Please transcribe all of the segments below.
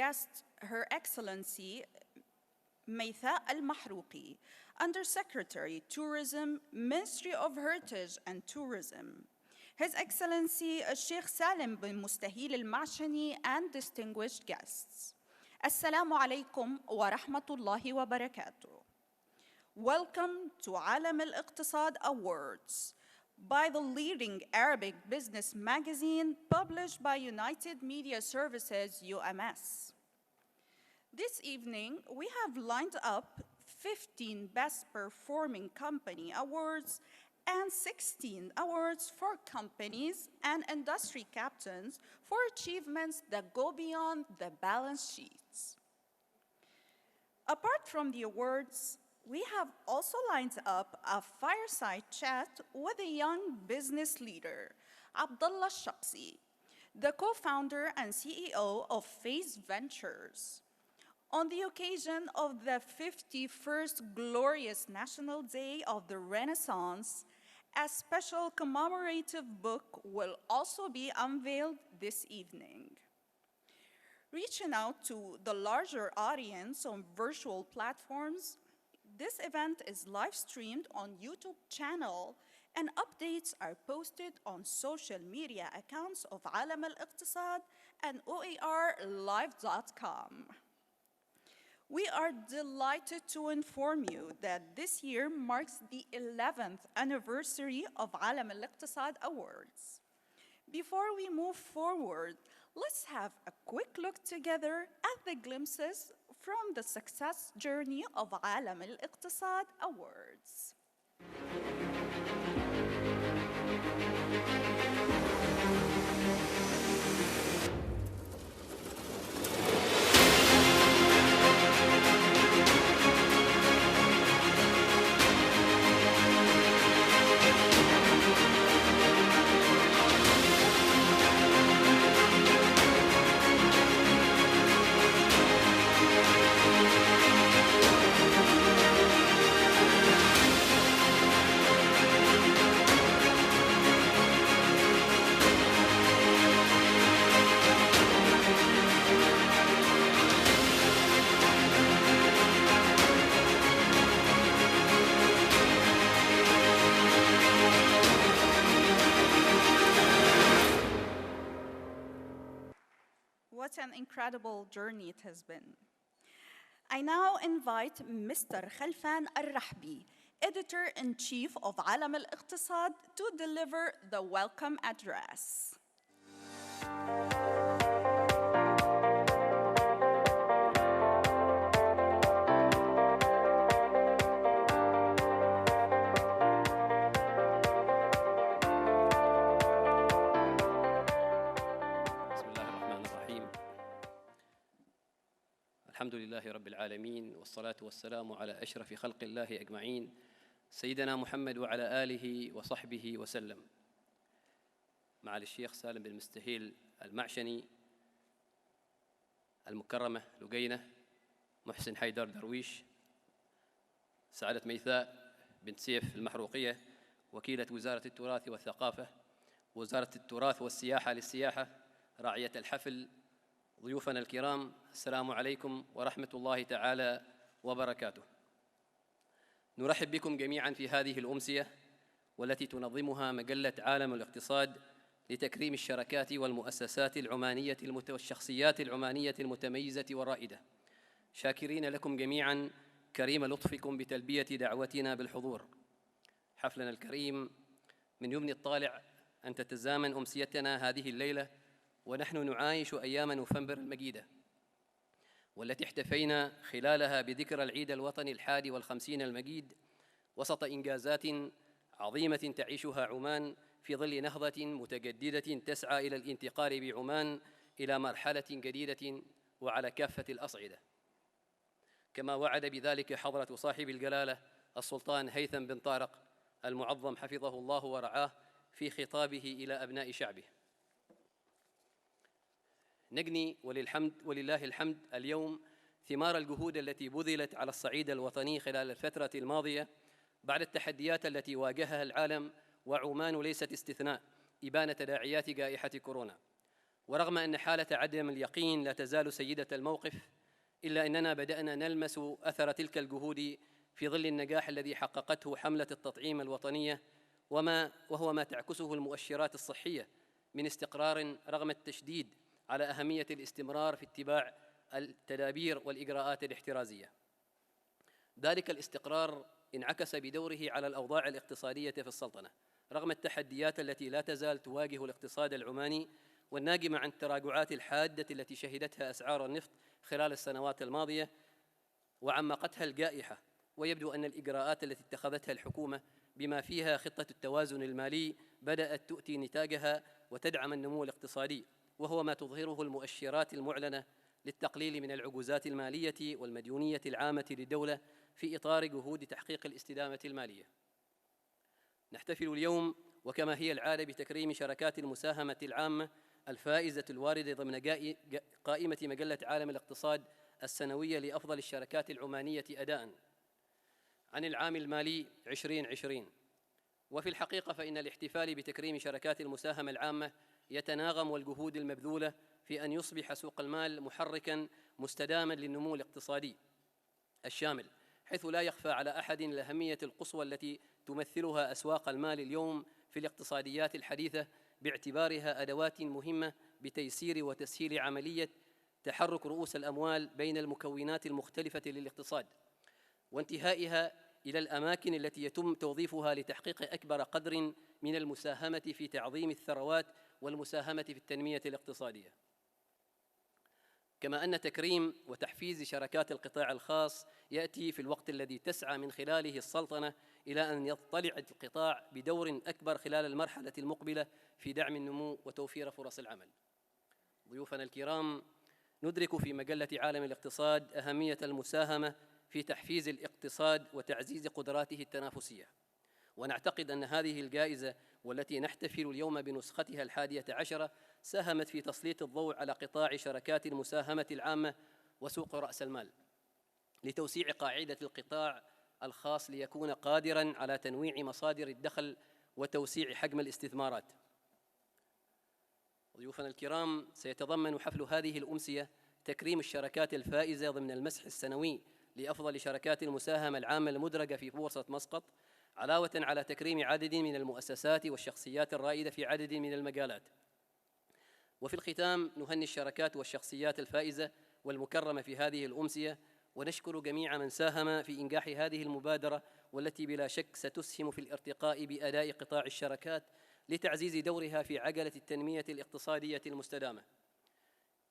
guest, Her Excellency Maytha Al-Mahrouqi, Undersecretary, Tourism, Ministry of Heritage and Tourism. His Excellency Sheikh Salim bin Mustahil Al-Mashani and distinguished guests. Assalamu alaikum wa rahmatullahi wa barakatuh. Welcome to Al-Iktisaad Awards by the leading Arabic business magazine published by United Media Services, UMS. This evening, we have lined up 15 Best Performing Company Awards and 16 awards for companies and industry captains for achievements that go beyond the balance sheets. Apart from the awards, we have also lined up a fireside chat with a young business leader, Abdullah Shaqsi, the co-founder and CEO of Phase Ventures. On the occasion of the 51st glorious National Day of the Renaissance, a special commemorative book will also be unveiled this evening. Reaching out to the larger audience on virtual platforms, this event is live-streamed on YouTube channel and updates are posted on social media accounts of Al-Iktisaad and OERlive.com. We are delighted to inform you that this year marks the 11th anniversary of Al-Iktisaad Awards. Before we move forward, let's have a quick look together at the glimpses from the success journey of Al-Iktisaad Awards. What an incredible journey it has been. I now invite Mr. Khalfan Al-Rahbi, Editor-in-Chief of Al-Iktisaad, to deliver the welcome address. الحمد لله رب العالمين والصلاة والسلام على أشرف خلق الله أجمعين سيدنا محمد وعلى آله وصحبه وسلم. معالي الشيخ سالم بن مستهيل المعشني، المكرمة لقينة محسن حيدر درويش، سعادة ميثاء بنت سيف المحروقية وكيلة وزارة التراث والثقافة، وزارة التراث والسياحة للسياحة، راعية الحفل، ضيوفنا الكرام، السلام عليكم ورحمة الله تعالى وبركاته. نرحب بكم جميعا في هذه الأمسية والتي تنظمها مجلة عالم الاقتصاد لتكريم الشركات والمؤسسات العمانية والشخصيات العمانية المتميزة والرائدة، شاكرين لكم جميعا كريم لطفكم بتلبية دعوتنا بالحضور. حفلنا الكريم من يمني الطالع أن تتزامن أمسيتنا هذه الليلة ونحن نعايش أيام نوفمبر المجيدة، والتي احتفينا خلالها بذكرى العيد الوطني 51 المجيد وسط إنجازات عظيمة تعيشها عمان في ظل نهضة متجددة تسعى إلى الانتقال بعمان إلى مرحلة جديدة وعلى كافة الأصعدة، كما وعد بذلك حضرة صاحب الجلالة السلطان هيثم بن طارق المعظم حفظه الله ورعاه في خطابه إلى أبناء شعبه. نجني ولله الحمد اليوم ثمار الجهود التي بذلت على الصعيد الوطني خلال الفترة الماضية بعد التحديات التي واجهها العالم، وعمان ليست استثناء إبان تداعيات جائحة كورونا. ورغم أن حالة عدم اليقين لا تزال سيدة الموقف، إلا أننا بدأنا نلمس أثر تلك الجهود في ظل النجاح الذي حققته حملة التطعيم الوطنية، وهو ما تعكسه المؤشرات الصحية من استقرار رغم التشديد على أهمية الاستمرار في اتباع التدابير والإجراءات الاحترازية. ذلك الاستقرار انعكس بدوره على الأوضاع الاقتصادية في السلطنة رغم التحديات التي لا تزال تواجه الاقتصاد العماني والناجمة عن التراجعات الحادة التي شهدتها أسعار النفط خلال السنوات الماضية وعمقتها الجائحة. ويبدو أن الإجراءات التي اتخذتها الحكومة بما فيها خطة التوازن المالي بدأت تؤتي نتاجها وتدعم النمو الاقتصادي، وهو ما تظهره المؤشرات المعلنة للتقليل من العجوزات المالية والمديونية العامة للدولة في إطار جهود تحقيق الاستدامة المالية. نحتفل اليوم وكما هي العادة بتكريم شركات المساهمة العامة الفائزة الواردة ضمن قائمة مجلة عالم الاقتصاد السنوية لأفضل الشركات العمانية أداءً عن العام المالي 2020. وفي الحقيقة فإن الاحتفال بتكريم شركات المساهمة العامة يتناغم والجهود المبذولة في أن يصبح سوق المال محركاً مستداماً للنمو الاقتصادي الشامل، حيث لا يخفى على أحد الأهمية القصوى التي تمثلها أسواق المال اليوم في الاقتصاديات الحديثة، باعتبارها أدوات مهمة بتيسير وتسهيل عملية تحرك رؤوس الأموال بين المكونات المختلفة للاقتصاد، وانتهائها إلى الأماكن التي يتم توظيفها لتحقيق أكبر قدر من المساهمة في تعظيم الثروات والمساهمة في التنمية الاقتصادية. كما أن تكريم وتحفيز شركات القطاع الخاص يأتي في الوقت الذي تسعى من خلاله السلطنة إلى أن يطلع القطاع بدور أكبر خلال المرحلة المقبلة في دعم النمو وتوفير فرص العمل. ضيوفنا الكرام، ندرك في مجلة عالم الاقتصاد أهمية المساهمة في تحفيز الاقتصاد وتعزيز قدراته التنافسية، ونعتقد أن هذه الجائزة والتي نحتفل اليوم بنسختها 11 ساهمت في تسليط الضوء على قطاع شركات المساهمة العامة وسوق رأس المال لتوسيع قاعدة القطاع الخاص ليكون قادراً على تنويع مصادر الدخل وتوسيع حجم الاستثمارات. ضيوفنا الكرام، سيتضمن حفل هذه الأمسية تكريم الشركات الفائزة ضمن المسح السنوي لأفضل شركات المساهمة العامة المدرجة في بورصة مسقط، علاوة على تكريم عدد من المؤسسات والشخصيات الرائدة في عدد من المجالات. وفي الختام نهني الشركات والشخصيات الفائزة والمكرمة في هذه الأمسية، ونشكر جميع من ساهم في إنجاح هذه المبادرة، والتي بلا شك ستسهم في الارتقاء بأداء قطاع الشركات لتعزيز دورها في عجلة التنمية الاقتصادية المستدامة.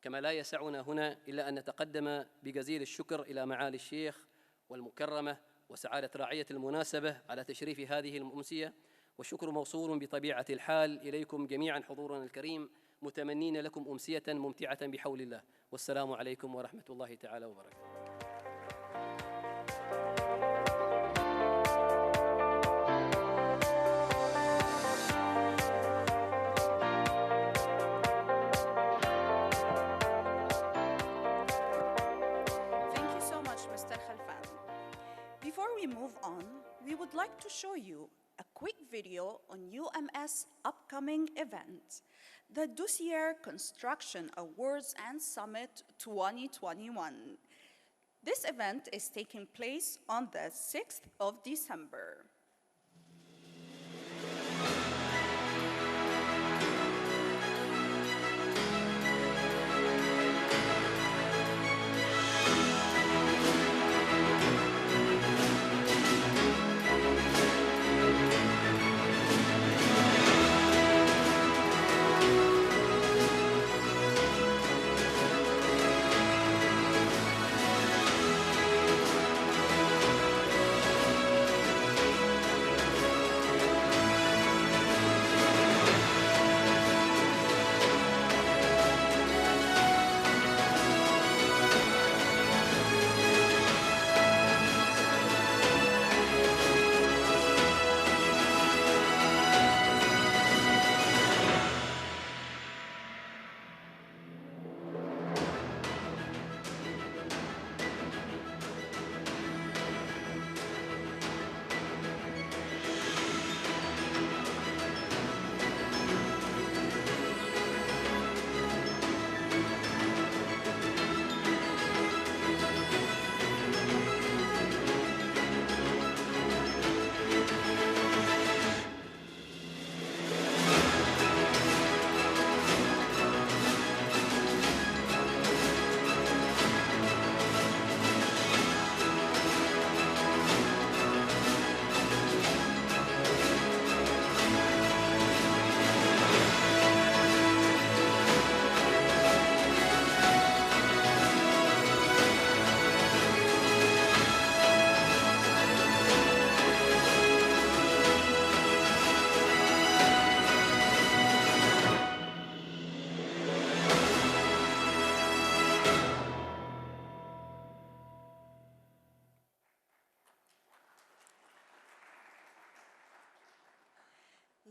كما لا يسعنا هنا إلا أن نتقدم بجزيل الشكر إلى معالي الشيخ والمكرمة وسعادة راعية المناسبة على تشريف هذه الأمسية، والشكر موصول بطبيعة الحال إليكم جميعا حضورنا الكريم، متمنين لكم أمسية ممتعة بحول الله. والسلام عليكم ورحمة الله تعالى وبركاته. Before we move on, we would like to show you a quick video on UMS' upcoming event, the Dossier Construction Awards and Summit 2021. This event is taking place on the 6th of December.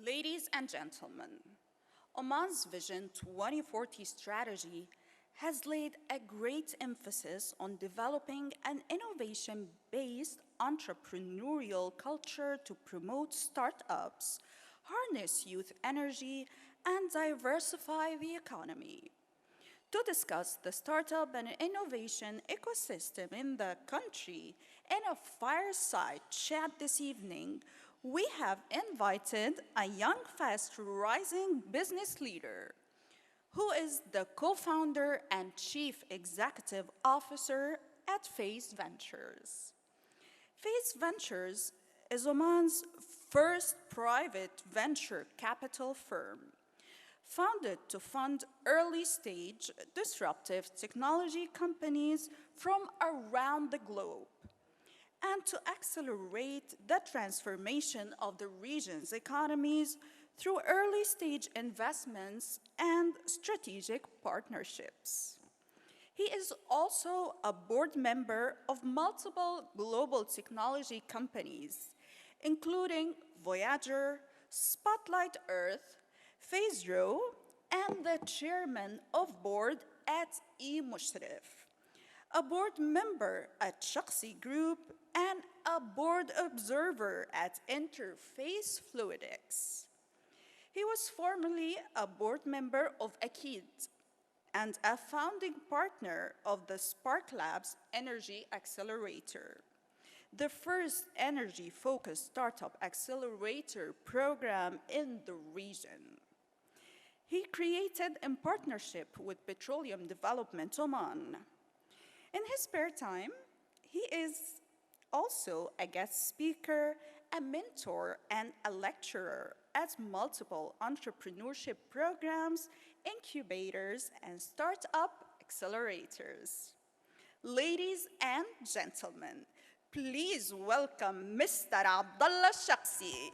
Ladies and gentlemen, Oman's Vision 2040 strategy has laid a great emphasis on developing an innovation-based entrepreneurial culture to promote startups, harness youth energy, and diversify the economy. To discuss the startup and innovation ecosystem in the country in a fireside chat this evening, we have invited a young, fast-rising business leader who is the co-founder and chief executive officer at Phase Ventures. Phase Ventures is Oman's first private venture capital firm, founded to fund early-stage disruptive technology companies from around the globe and to accelerate the transformation of the region's economies through early-stage investments and strategic partnerships. He is also a board member of multiple global technology companies, including Voyager, Spotlight Earth, Phasro, and the chairman of board at eMushrif, a board member at Shakhsi Group, and a board observer at Interface Fluidics. He was formerly a board member of Akid and a founding partner of the Spark Labs Energy Accelerator, the first energy-focused startup accelerator program in the region. He created in partnership with Petroleum Development Oman. In his spare time, he is also a guest speaker, a mentor, and a lecturer at multiple entrepreneurship programs, incubators, and startup accelerators. Ladies and gentlemen, please welcome Mr. Abdullah Shakhsi,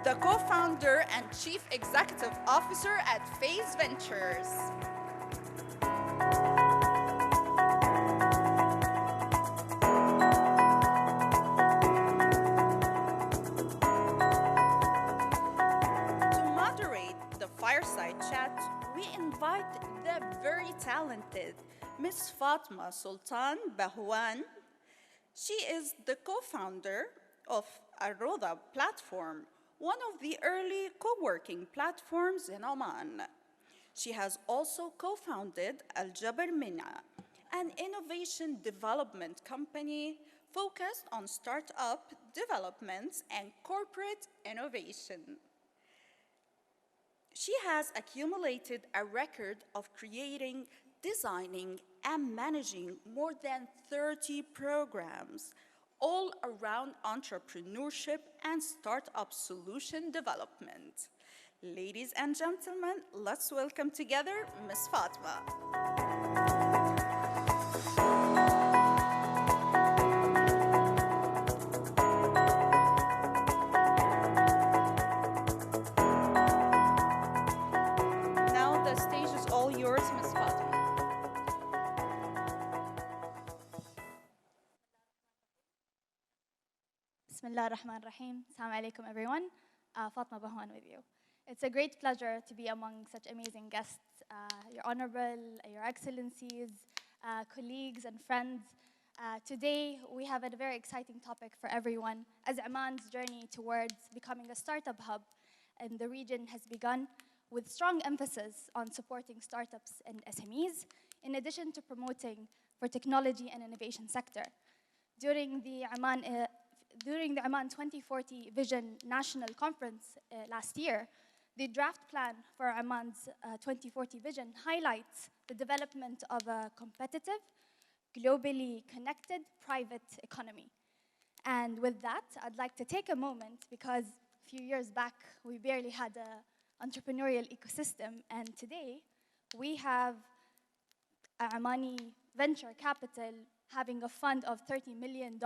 the co-founder and chief executive officer at Phase Ventures. To moderate the fireside chat, we invite the very talented Ms. Fatma Sultan Bahwan. She is the co-founder of Aroda platform, one of the early co-working platforms in Oman. She has also co-founded Al-Jabr Mina, an innovation development company focused on startup development and corporate innovation. She has accumulated a record of creating, designing, and managing more than 30 programs, all around entrepreneurship and startup solution development. Ladies and gentlemen, let's welcome together Ms. Fatma. Now the stage is all yours, Ms. Fatma. Bismillah ar-Rahman ar-Rahim. Assalamu alaikum, everyone. Fatma Bahwan with you. It's a great pleasure to be among such amazing guests, Your Honorable, Your Excellencies, colleagues, and friends. Today, we have a very exciting topic for everyone, as Oman's journey towards becoming a startup hub in the region has begun, with strong emphasis on supporting startups and SMEs, in addition to promoting for technology and innovation sector. During the Oman 2040 Vision National Conference last year, the draft plan for Oman's 2040 Vision highlights the development of a competitive, globally connected private economy. And with that, I'd like to take a moment, because a few years back, we barely had an entrepreneurial ecosystem, and today we have Omani venture capital having a fund of $30 million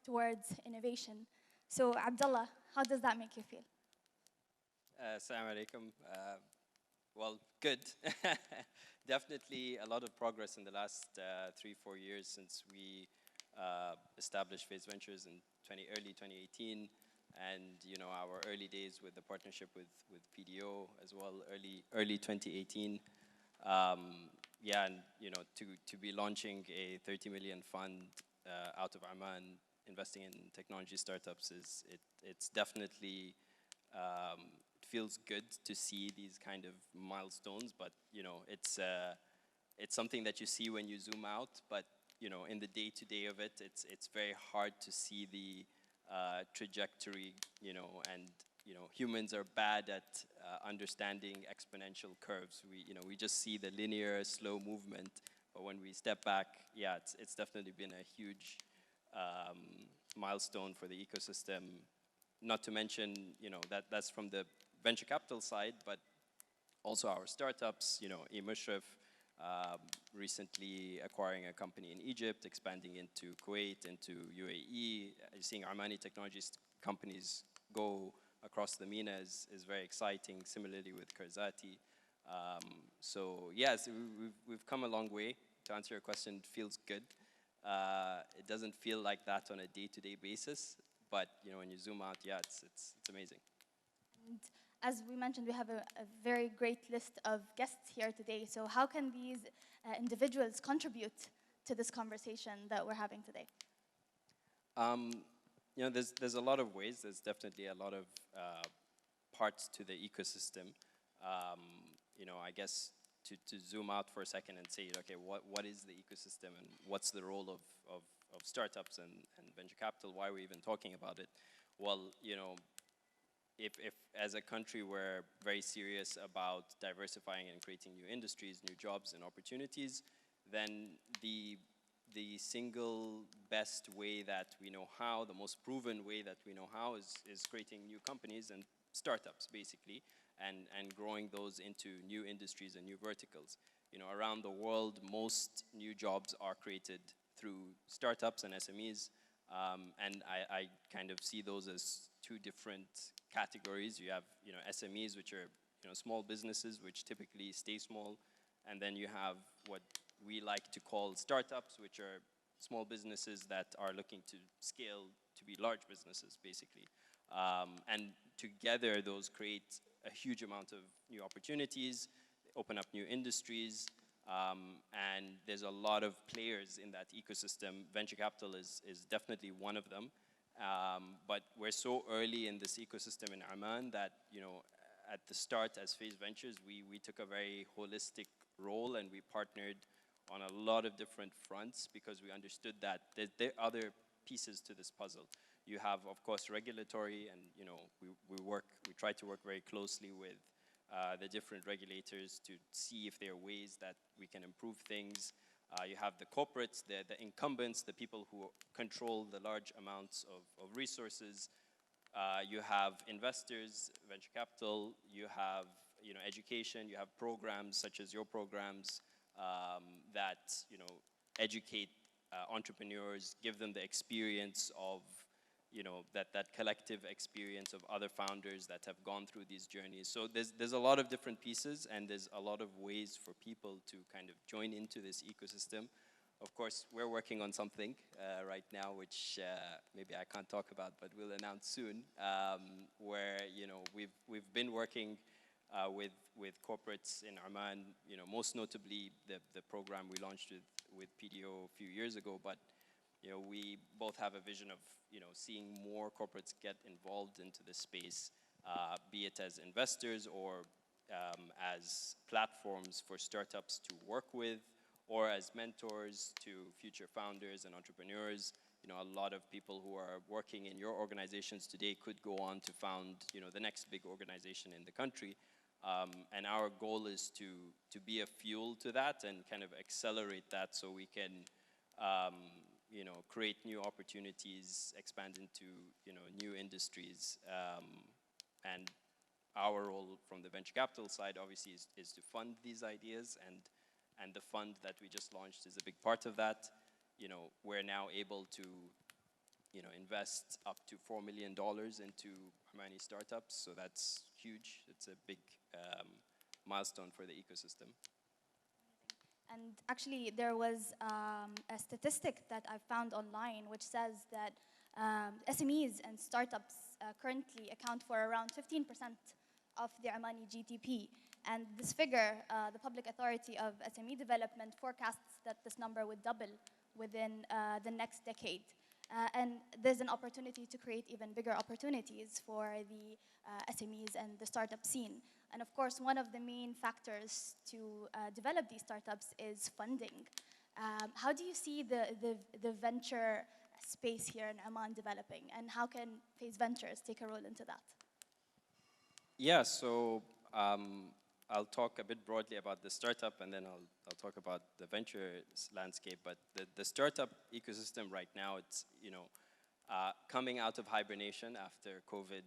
towards innovation. So, Abdullah, how does that make you feel? Assalamu alaikum. Well, good. Definitely a lot of progress in the last 3-4 years since we established Phase Ventures in early 2018. and our early days with the partnership with PDO as well, early 2018. Yeah, and to be launching a 30 million fund out of Oman, investing in technology startups it's definitely it feels good to see these kind of milestones, but it's something that you see when you zoom out, but in the day-to-day of it, it's very hard to see the trajectory, and humans are bad at understanding exponential curves. We just see the linear, slow movement, but when we step back, yeah, it's definitely been a huge milestone for the ecosystem. Not to mention, that's from the venture capital side, but also our startups, eMushrif, recently acquiring a company in Egypt, expanding into Kuwait, into UAE, seeing Omani technologies companies go across the MENA is very exciting, similarly with Karzati. So yes, we've come a long way. To answer your question, it feels good. It doesn't feel like that on a day-to-day basis, but when you zoom out, yeah, it's amazing. And as we mentioned, we have a very great list of guests here today. So how can these individuals contribute to this conversation that we're having today? There's a lot of ways. There's definitely a lot of parts to the ecosystem. I guess to zoom out for a second and say, okay, what is the ecosystem and what's the role of startups and venture capital? Why are we even talking about it? Well, if as a country we're very serious about diversifying and creating new industries, new jobs and opportunities, then the single best way that we know how, the most proven way that we know how is creating new companies and startups basically, and growing those into new industries and new verticals. Around the world, most new jobs are created through startups and SMEs, and I kind of see those as two different categories. You have SMEs, which are small businesses which typically stay small, and then you have what we like to call startups, which are small businesses that are looking to scale to be large businesses basically, and together those create a huge amount of new opportunities, open up new industries, and there's a lot of players in that ecosystem. Venture capital is definitely one of them. But we're so early in this ecosystem in Oman that, at the start as Phase Ventures, we took a very holistic role and we partnered on a lot of different fronts because we understood that there are other pieces to this puzzle. You have, of course, regulatory, and we try to work very closely with the different regulators to see if there are ways that we can improve things. You have the corporates, the incumbents, the people who control the large amounts of resources. You have investors, venture capital. You have education. You have programs such as your programs that educate entrepreneurs, give them the experience of that collective experience of other founders that have gone through these journeys. So there's a lot of different pieces, and there's a lot of ways for people to kind of join into this ecosystem. Of course, we're working on something right now, which maybe I can't talk about, but we'll announce soon, where we've been working with corporates in Oman, most notably the program we launched with PDO a few years ago, but we both have a vision of seeing more corporates get involved into the space, be it as investors or as platforms for startups to work with, or as mentors to future founders and entrepreneurs. A lot of people who are working in your organizations today could go on to found the next big organization in the country. And our goal is to be a fuel to that and kind of accelerate that so we can create new opportunities, expand into new industries, and our role from the venture capital side obviously is to fund these ideas, and the fund that we just launched is a big part of that. We're now able to invest up to $4 million into Omani startups, so that's huge. It's a big milestone for the ecosystem. And actually, there was a statistic that I found online which says that SMEs and startups currently account for around 15% of the Omani GDP. And this figure, the Public Authority of SME Development forecasts that this number would double within the next decade. And there's an opportunity to create even bigger opportunities for the SMEs and the startup scene. And of course, one of the main factors to develop these startups is funding. How do you see the venture space here in Oman developing, and how can Phase Ventures take a role into that? Yeah, so I'll talk a bit broadly about the startup, and then I'll talk about the venture landscape. But the startup ecosystem right now, it's coming out of hibernation after COVID,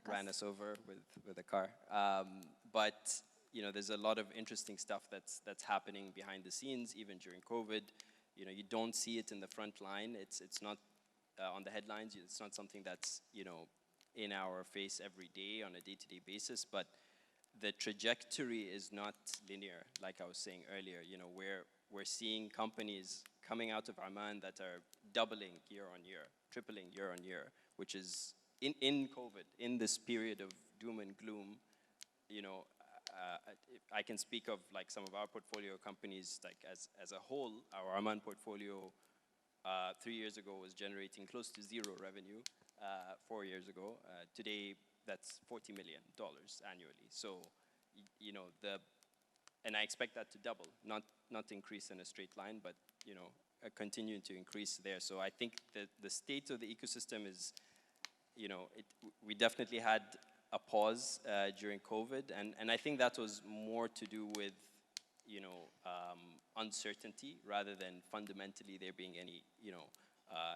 ran us over with a car. But there's a lot of interesting stuff that's happening behind the scenes, even during COVID. You don't see it in the front line. It's not on the headlines. It's not something that's in our face every day on a day-to-day basis. But the trajectory is not linear, like I was saying earlier. We're seeing companies coming out of Oman that are doubling year on year, tripling year on year, which is in COVID, in this period of doom and gloom. I can speak of like some of our portfolio companies, like as a whole. Our Oman portfolio 3 years ago was generating close to zero revenue. 4 years ago, today that's $40 million annually. So, and I expect that to double, not increase in a straight line, but continue to increase there. So I think the state of the ecosystem is, we definitely had a pause during COVID, and I think that was more to do with uncertainty rather than fundamentally there being any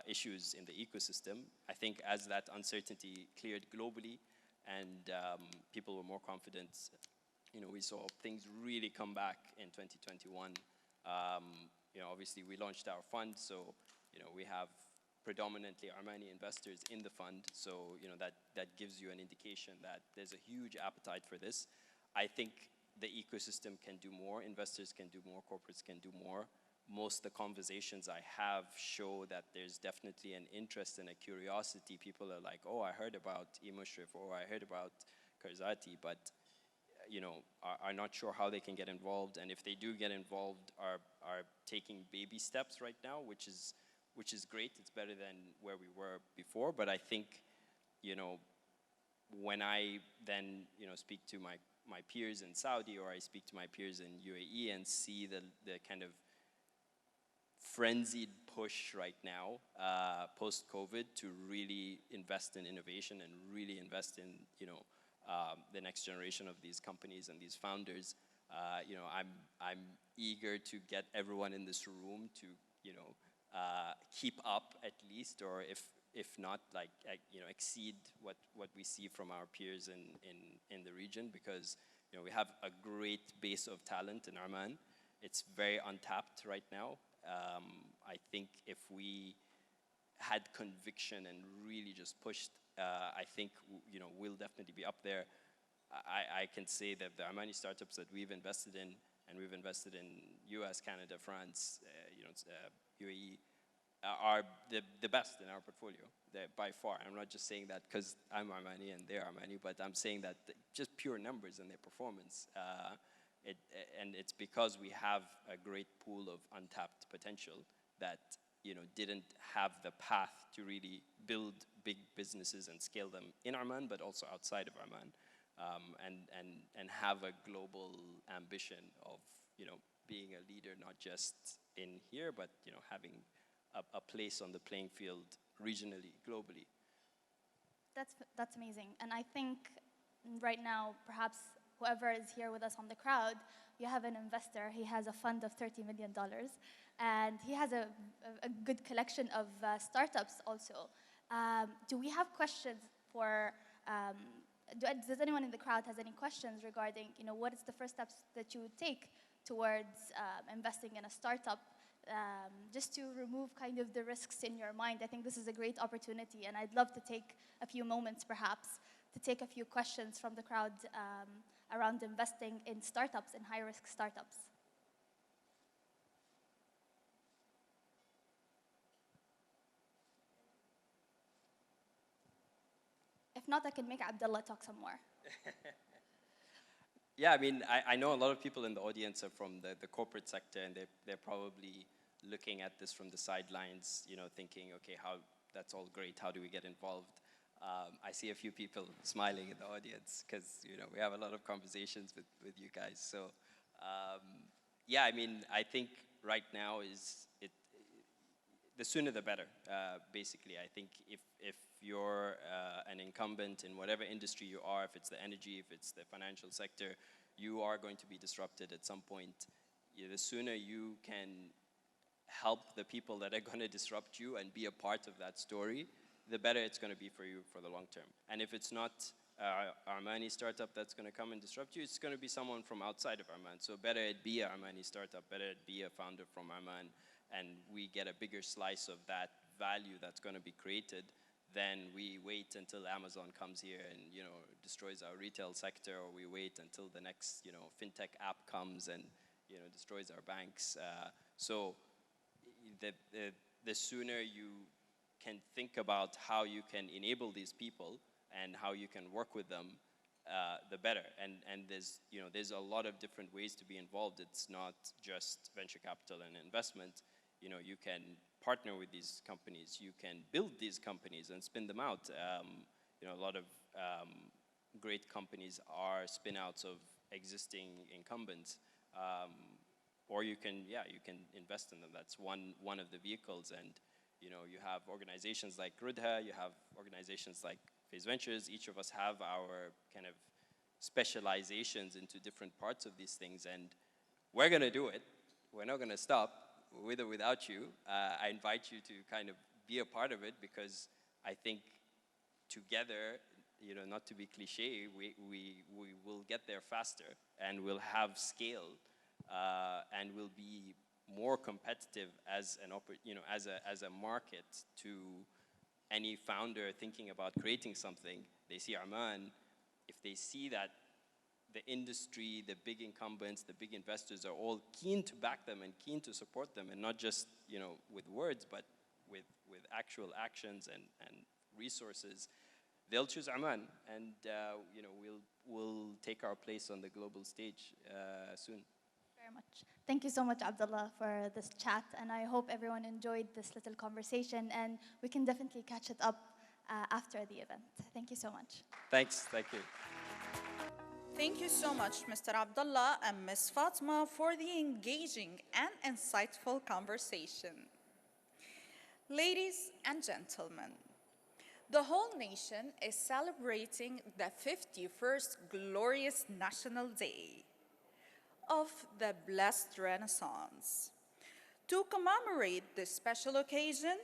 issues in the ecosystem. I think as that uncertainty cleared globally and people were more confident, we saw things really come back in 2021. Obviously we launched our fund, so we have predominantly Omani investors in the fund, so that gives you an indication that there's a huge appetite for this. I think the ecosystem can do more, investors can do more, corporates can do more. Most of the conversations I have show that there's definitely an interest and a curiosity. People are like, oh, I heard about Mushrif, or I heard about Karzati, but are not sure how they can get involved, and if they do get involved, are taking baby steps right now, which is great. It's better than where we were before. But I think when I then speak to my peers in Saudi, or I speak to my peers in UAE and see the kind of frenzied push right now post-COVID to really invest in innovation and really invest in the next generation of these companies and these founders. I'm eager to get everyone in this room to keep up at least, or if not, like exceed what we see from our peers in the region, because we have a great base of talent in Oman. It's very untapped right now. I think if we had conviction and really just pushed, I think we'll definitely be up there. I can say that the Omani startups that we've invested in, and we've invested in US, Canada, France, UAE, are the best in our portfolio. They're by far. I'm not just saying that because I'm Omani and they're Omani, but I'm saying that just pure numbers and their performance. And it's because we have a great pool of untapped potential that didn't have the path to really build big businesses and scale them in Oman, but also outside of Oman, and have a global ambition of being a leader, not just in here, but having a place on the playing field regionally, globally. That's amazing, and I think right now, perhaps whoever is here with us on the crowd, you have an investor. He has a fund of $30 million, and he has a good collection of startups also. Do we have questions for, does anyone in the crowd has any questions regarding, what is the first steps that you would take towards investing in a startup, just to remove kind of the risks in your mind? I think this is a great opportunity, and I'd love to take a few moments perhaps to take a few questions from the crowd around investing in startups, in high-risk startups. If not, I can make Abdullah talk some more. Yeah, I mean, I know a lot of people in the audience are from the corporate sector, and they're probably looking at this from the sidelines, you know, thinking, okay, that's all great, how do we get involved? I see a few people smiling in the audience because, you know, we have a lot of conversations with you guys. So, yeah, I mean, I think right now the sooner the better, basically. I think if you're an incumbent in whatever industry you are, if it's the energy, if it's the financial sector, you are going to be disrupted at some point. The sooner you can help the people that are going to disrupt you and be a part of that story, the better it's going to be for you for the long term. And if it's not Armani startup that's going to come and disrupt you, it's going to be someone from outside of Oman. So better it be an Armani startup, better it be a founder from Oman, and we get a bigger slice of that value that's going to be created than we wait until Amazon comes here and, you know, destroys our retail sector, or we wait until the next, you know, fintech app comes and, you know, destroys our banks. So the sooner you can think about how you can enable these people and how you can work with them, the better. And there's a lot of different ways to be involved. It's not just venture capital and investment. You know, you can partner with these companies. You can build these companies and spin them out. You know, a lot of great companies are spin-outs of existing incumbents. Or you can invest in them. That's one of the vehicles. And you know, you have organizations like Rudha, you have organizations like Phase Ventures. Each of us have our kind of specializations into different parts of these things, and we're going to do it. We're not going to stop, with or without you. I invite you to kind of be a part of it, because I think together, you know, not to be cliche, we will get there faster, and we'll have scale, and we'll be more competitive as as a market to any founder thinking about creating something. They see Oman, if they see that the industry, the big incumbents, the big investors are all keen to back them and keen to support them, and not just, you know, with words, but with actual actions and resources, they'll choose Oman, and you know, we'll take our place on the global stage soon. Very much. Thank you so much, Abdullah, for this chat, and I hope everyone enjoyed this little conversation, and we can definitely catch it up after the event. Thank you so much. Thanks, thank you. Thank you so much, Mr. Abdullah and Ms. Fatma, for the engaging and insightful conversation. Ladies and gentlemen, the whole nation is celebrating the 51st glorious National Day of the blessed Renaissance. To commemorate this special occasion,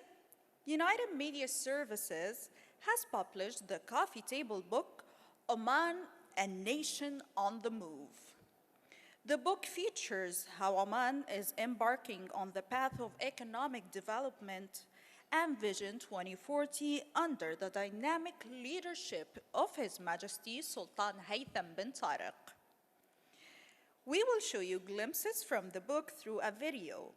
United Media Services has published the coffee table book, Oman, a Nation on the Move. The book features how Oman is embarking on the path of economic development and Vision 2040 under the dynamic leadership of His Majesty Sultan Haytham bin Tariq. We will show you glimpses from the book through a video.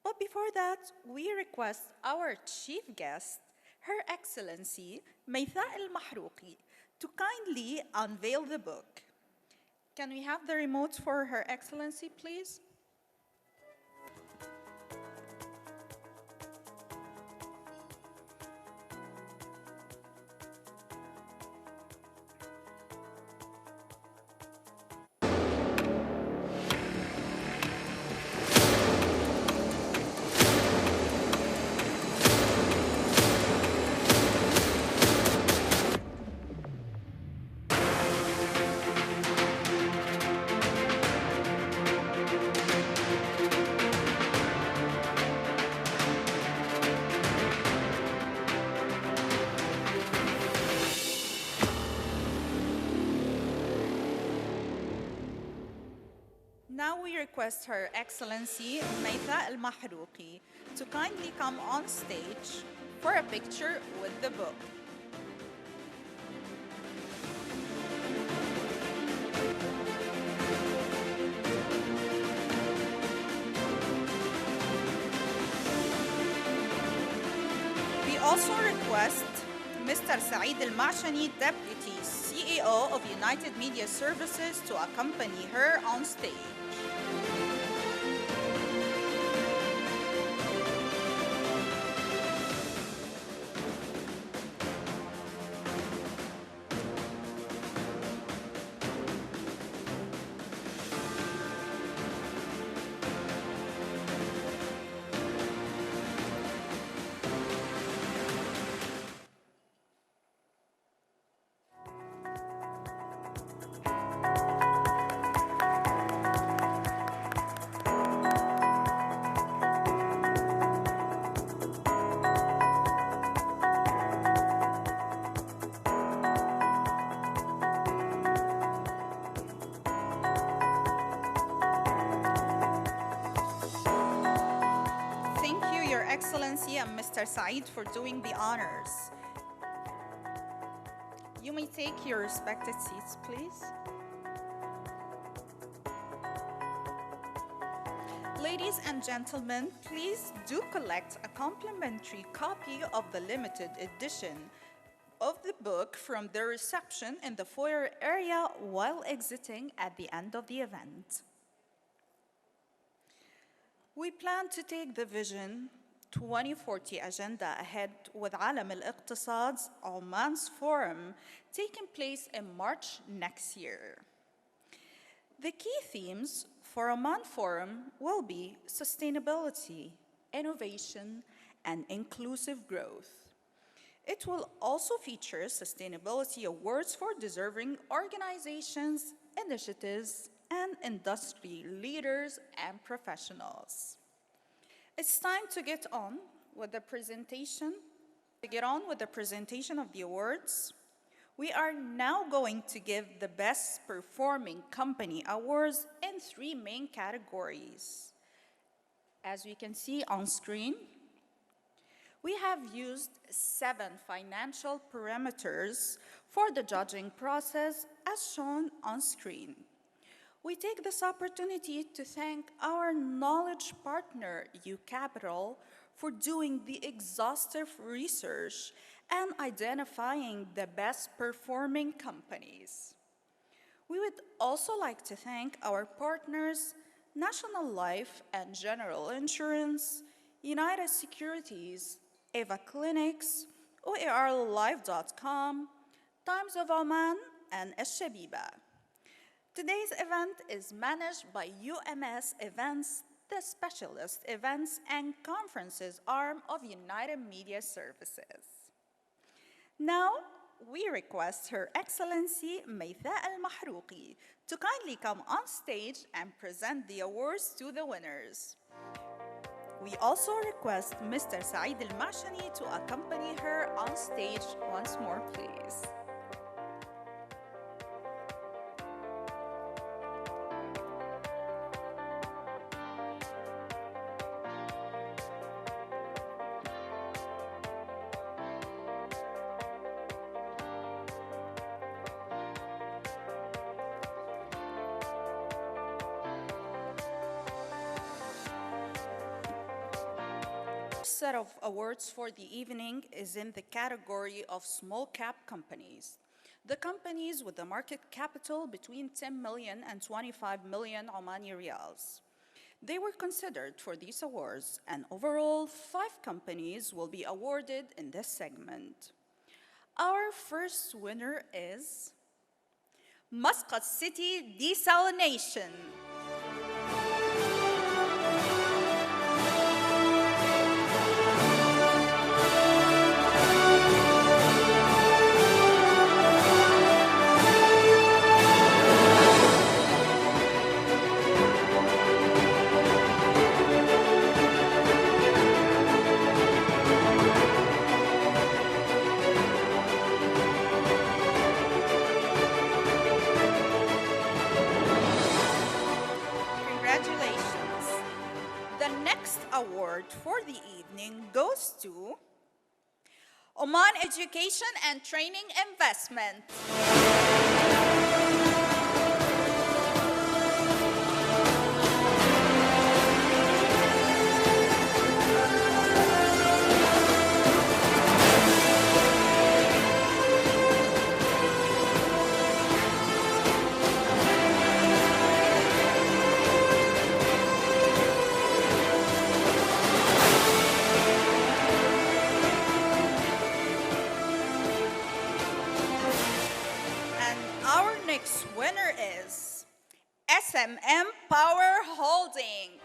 But before that, we request our chief guest, Her Excellency Maytha Al-Mahrouqi, to kindly unveil the book. Can we have the remote for Her Excellency, please? Now we request Her Excellency Maytha Al-Mahrouqi to kindly come on stage for a picture with the book. We also request Mr. Saeed Al-Mashani, Deputy CEO of United Media Services, to accompany her on stage. Thank you, Your Excellency, and Mr. Saeed, for doing the honors. You may take your respected seats, please. Ladies and gentlemen, please do collect a complimentary copy of the limited edition of the book from the reception in the foyer area while exiting at the end of the event. We plan to take the Vision 2040 agenda ahead with Al-Iktisaad Oman's forum taking place in March next year. The key themes for Oman Forum will be sustainability, innovation, and inclusive growth. It will also feature sustainability awards for deserving organizations, initiatives, and industry leaders and professionals. It's time to get on with the presentation of the awards. We are now going to give the Best Performing Company Awards in 3 main categories. As we can see on screen, we have used 7 financial parameters for the judging process as shown on screen. We take this opportunity to thank our knowledge partner, UCapital, for doing the exhaustive research and identifying the best performing companies. We would also like to thank our partners, National Life and General Insurance, United Securities, Eva Clinics, OERLive.com, Times of Oman, and Al-Shabiba. Today's event is managed by UMS Events, the specialist events and conferences arm of United Media Services. Now, we request Her Excellency Maytha Al-Mahrouqi to kindly come on stage and present the awards to the winners. We also request Mr. Saeed Al-Mashani to accompany her on stage once more, please. Set of awards for the evening is in the category of small cap companies. The companies with the market capital between 10 million and 25 million Omani riyals. They were considered for these awards, and overall 5 companies will be awarded in this segment. Our first winner is Muscat City Desalination. Award for the evening goes to Oman Education and Training Investment. SMM Power Holding.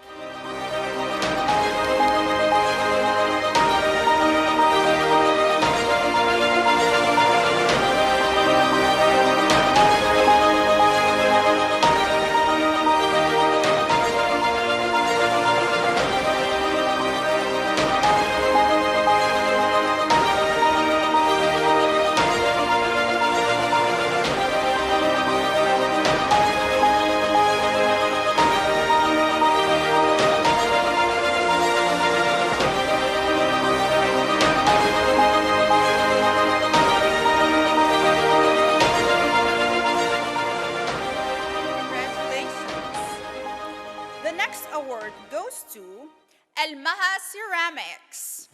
The next award goes to Al-Maha Ceramics.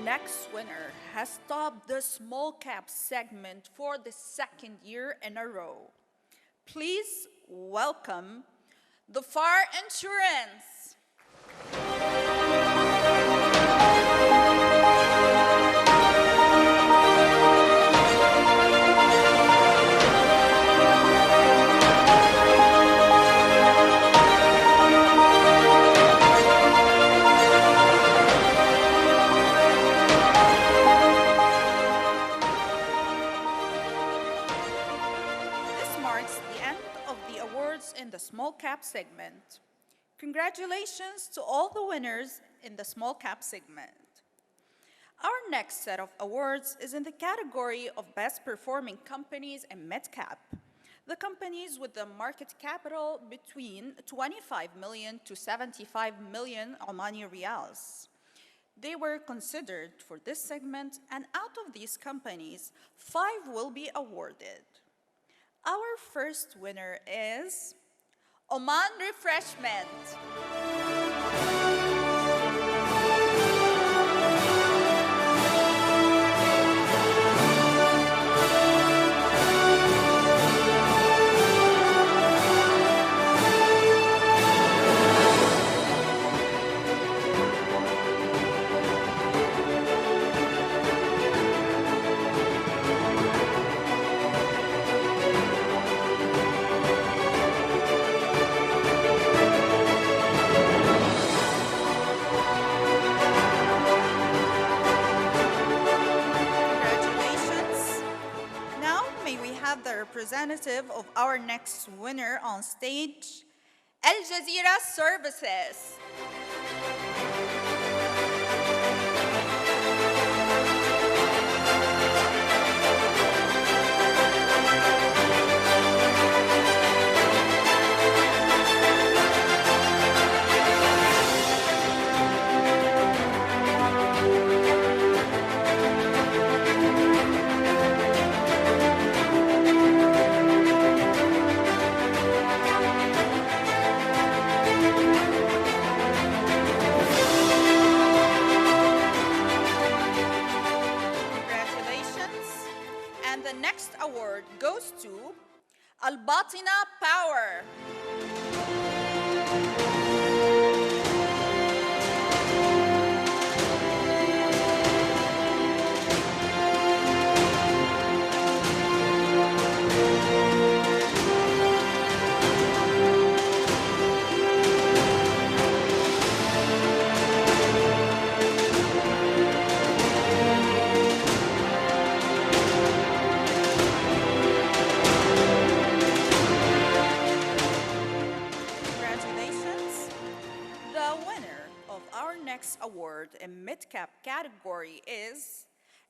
Next winner has topped the small cap segment for the second year in a row. Please welcome the FAR Insurance. In the small cap segment. Congratulations to all the winners in the small cap segment. Our next set of awards is in the category of best performing companies in mid-cap. The companies with the market capital between 25 million to 75 million Omani riyals. They were considered for this segment, and out of these companies, 5 will be awarded. Our first winner is Oman Refreshment. Representative of our next winner on stage, Al Jazeera Services. Award goes to Al-Batina Power. Award in mid-cap category is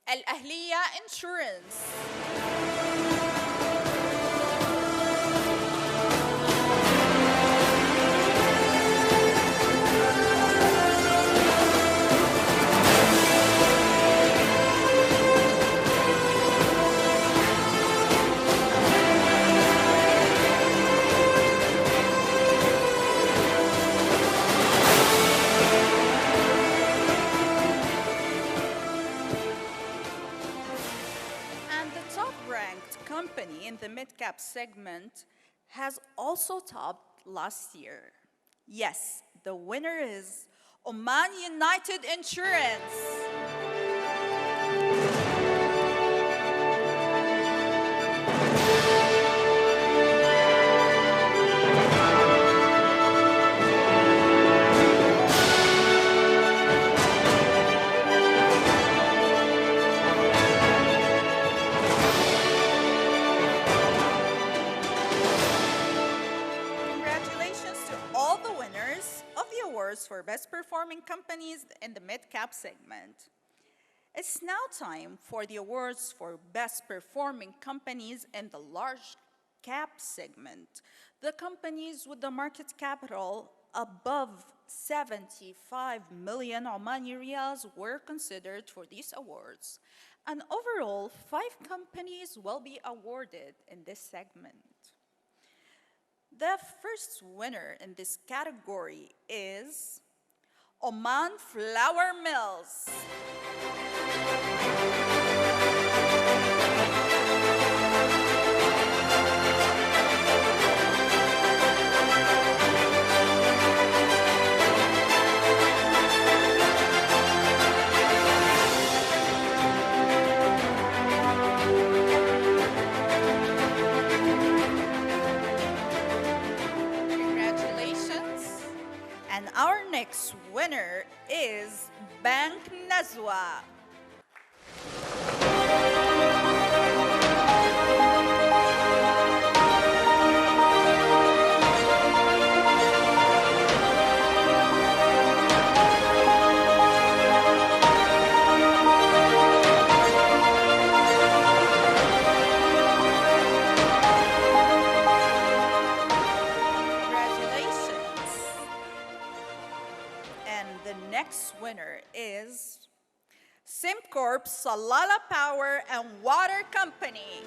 Al-Ahliya Insurance. the mid-cap segment has also topped last year. Yes, the winner is Oman United Insurance. Congratulations to all the winners of the awards for best performing companies in the mid-cap segment. It's now time for the awards for best performing companies in the large cap segment. The companies with the market capital above 75 million Omani riyals were considered for these awards. And overall, 5 companies will be awarded in this segment. The first winner in this category is Oman Flour Mills. Congratulations. And our next winner is Bank Nazwa. Congratulations. And the next winner is SimCorp Salala Power and Water Company.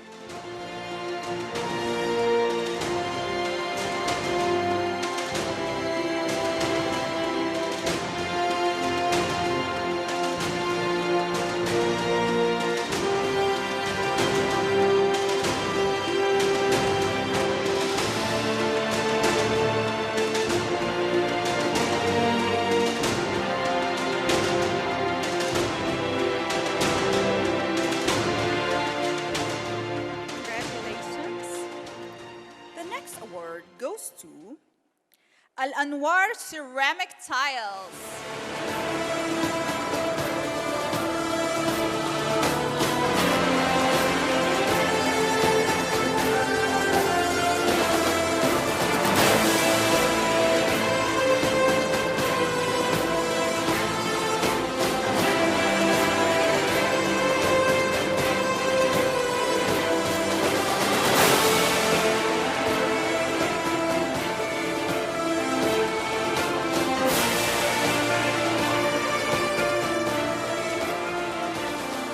Congratulations. The next award goes to Al-Anwar Ceramic Tiles.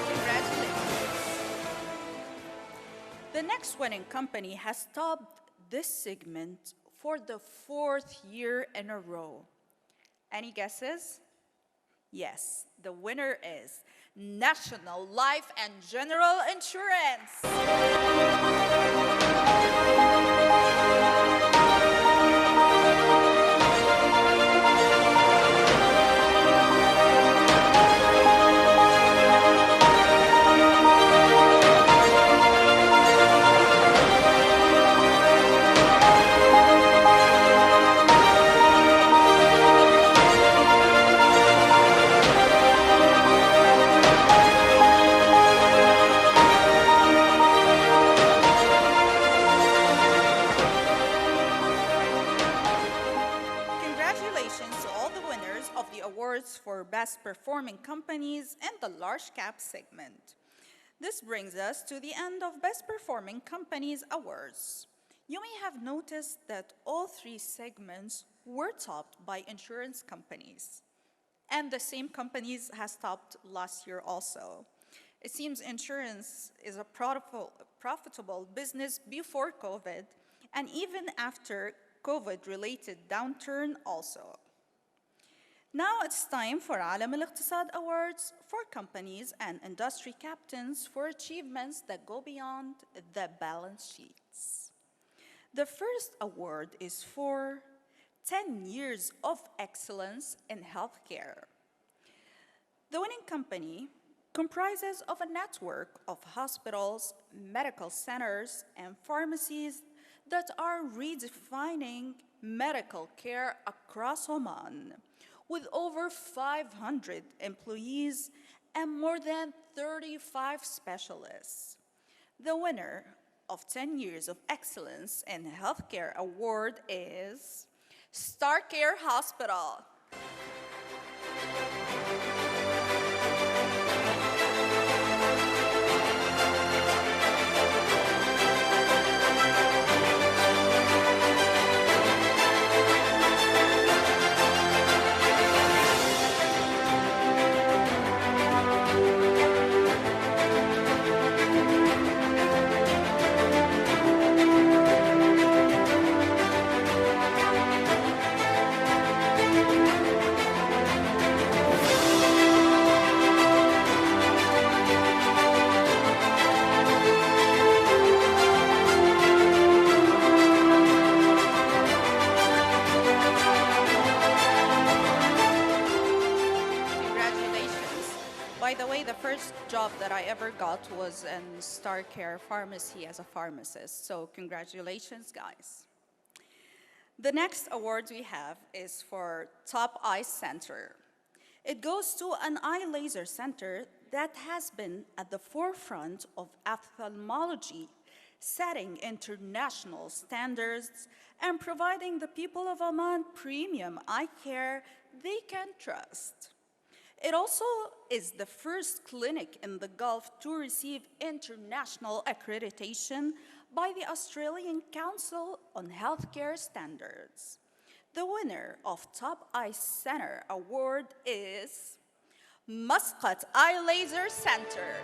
Congratulations. The next winning company has topped this segment for the 4th year in a row. Any guesses? Yes, the winner is National Life and General Insurance. Congratulations to all the winners of the awards for best performing companies in the large cap segment. This brings us to the end of best performing companies awards. You may have noticed that all 3 segments were topped by insurance companies. And the same companies has topped last year also. It seems insurance is a profitable business before COVID and even after COVID-related downturn also. Now it's time for Al-Iktisaad Awards for companies and industry captains for achievements that go beyond the balance sheets. The first award is for 10 years of excellence in healthcare. The winning company comprises of a network of hospitals, medical centers, and pharmacies that are redefining medical care across Oman, with over 500 employees and more than 35 specialists. The winner of 10 Years of Excellence in Healthcare Award is Star Care Hospital. By the way, the first job that I ever got was in Star Care Pharmacy as a pharmacist, so congratulations, guys. The next award we have is for Top Eye Center. It goes to an eye laser center that has been at the forefront of ophthalmology, setting international standards and providing the people of Oman premium eye care they can trust. It also is the first clinic in the Gulf to receive international accreditation by the Australian Council on Healthcare Standards. The winner of Top Eye Center Award is Muscat Eye Laser Center.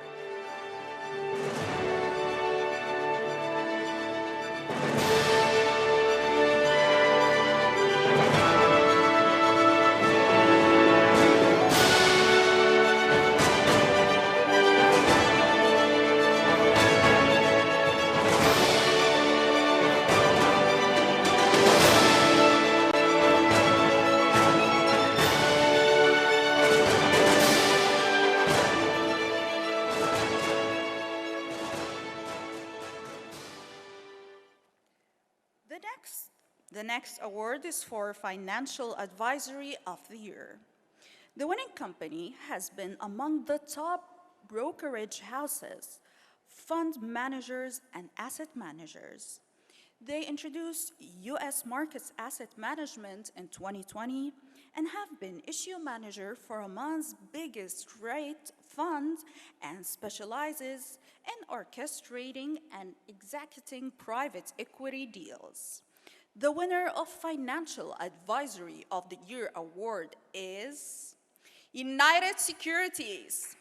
The next award is for Financial Advisory of the Year. The winning company has been among the top brokerage houses, fund managers, and asset managers. They introduced U.S. Markets Asset Management in 2020 and have been issue manager for Oman's biggest rate fund and specializes in orchestrating and executing private equity deals. The winner of Financial Advisory of the Year award is United Securities.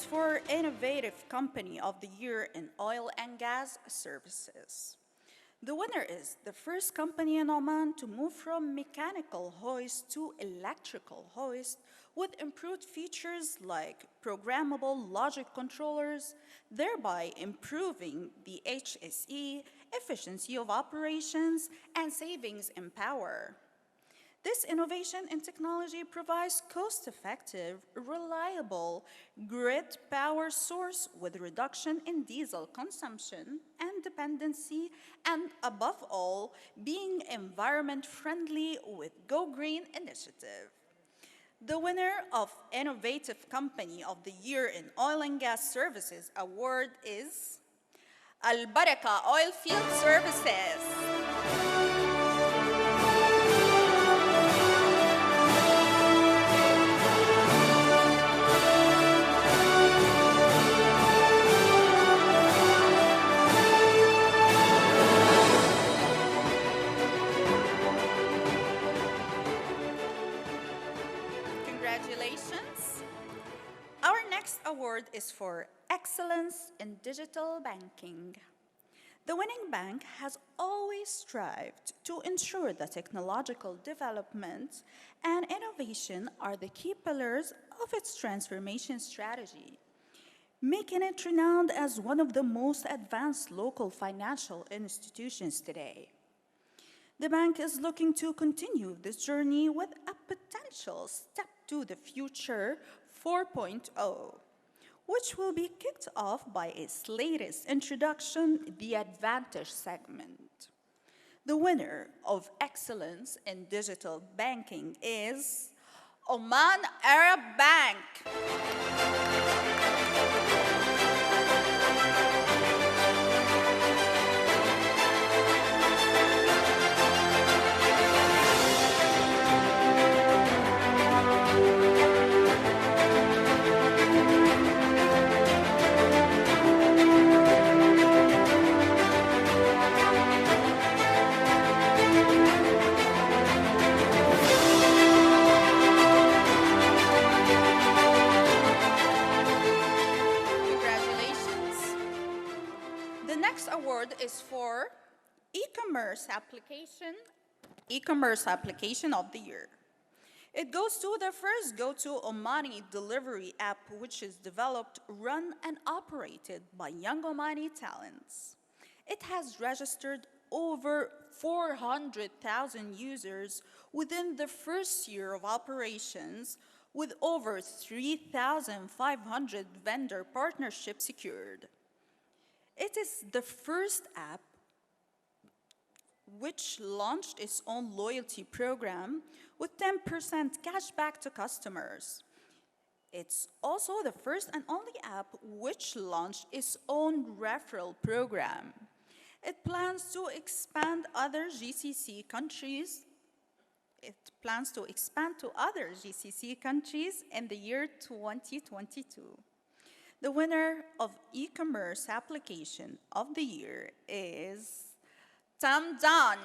For Innovative Company of the Year in Oil and Gas Services. The winner is the first company in Oman to move from mechanical hoist to electrical hoist with improved features like programmable logic controllers, thereby improving the HSE, efficiency of operations, and savings in power. This innovation in technology provides cost-effective, reliable grid power source with reduction in diesel consumption and dependency, and above all, being environment-friendly with Go Green initiative. The winner of Innovative Company of the Year in Oil and Gas Services award is Al-Baraka Oilfield Services. Congratulations. Our next award is for Excellence in Digital Banking. The winning bank has always strived to ensure that technological development and innovation are the key pillars of its transformation strategy, making it renowned as one of the most advanced local financial institutions today. The bank is looking to continue this journey with a potential step to the future 4.0, which will be kicked off by its latest introduction, the Advantage segment. The winner of Excellence in Digital Banking is Oman Arab Bank. Congratulations. The next award is for e-commerce application of the year. It goes to the first go-to Omani delivery app, which is developed, run, and operated by young Omani talents. It has registered over 400,000 users within the first year of operations, with over 3,500 vendor partnerships secured. It is the first app which launched its own loyalty program with 10% cash back to customers. It's also the first and only app which launched its own referral program. It plans to expand to other GCC countries in the year 2022. The winner of e-commerce application of the year is Tamdan.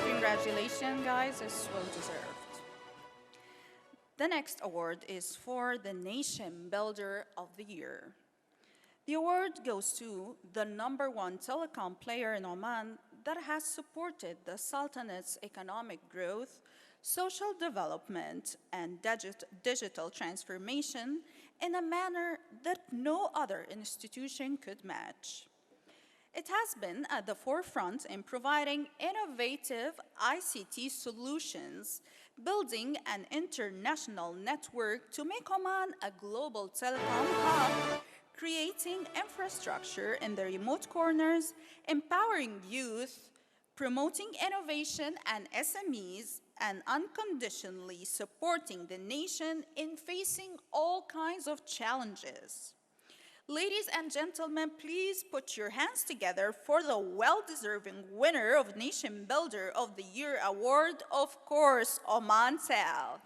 Congratulations, guys, it's well deserved. The next award is for the Nation Builder of the Year. The award goes to the #1 telecom player in Oman that has supported the Sultanate's economic growth, social development, and digital transformation in a manner that no other institution could match. It has been at the forefront in providing innovative ICT solutions, building an international network to make Oman a global telecom hub, creating infrastructure in the remote corners, empowering youth, promoting innovation and SMEs, and unconditionally supporting the nation in facing all kinds of challenges. Ladies and gentlemen, please put your hands together for the well-deserving winner of Nation Builder of the Year award, of course, Oman Tel.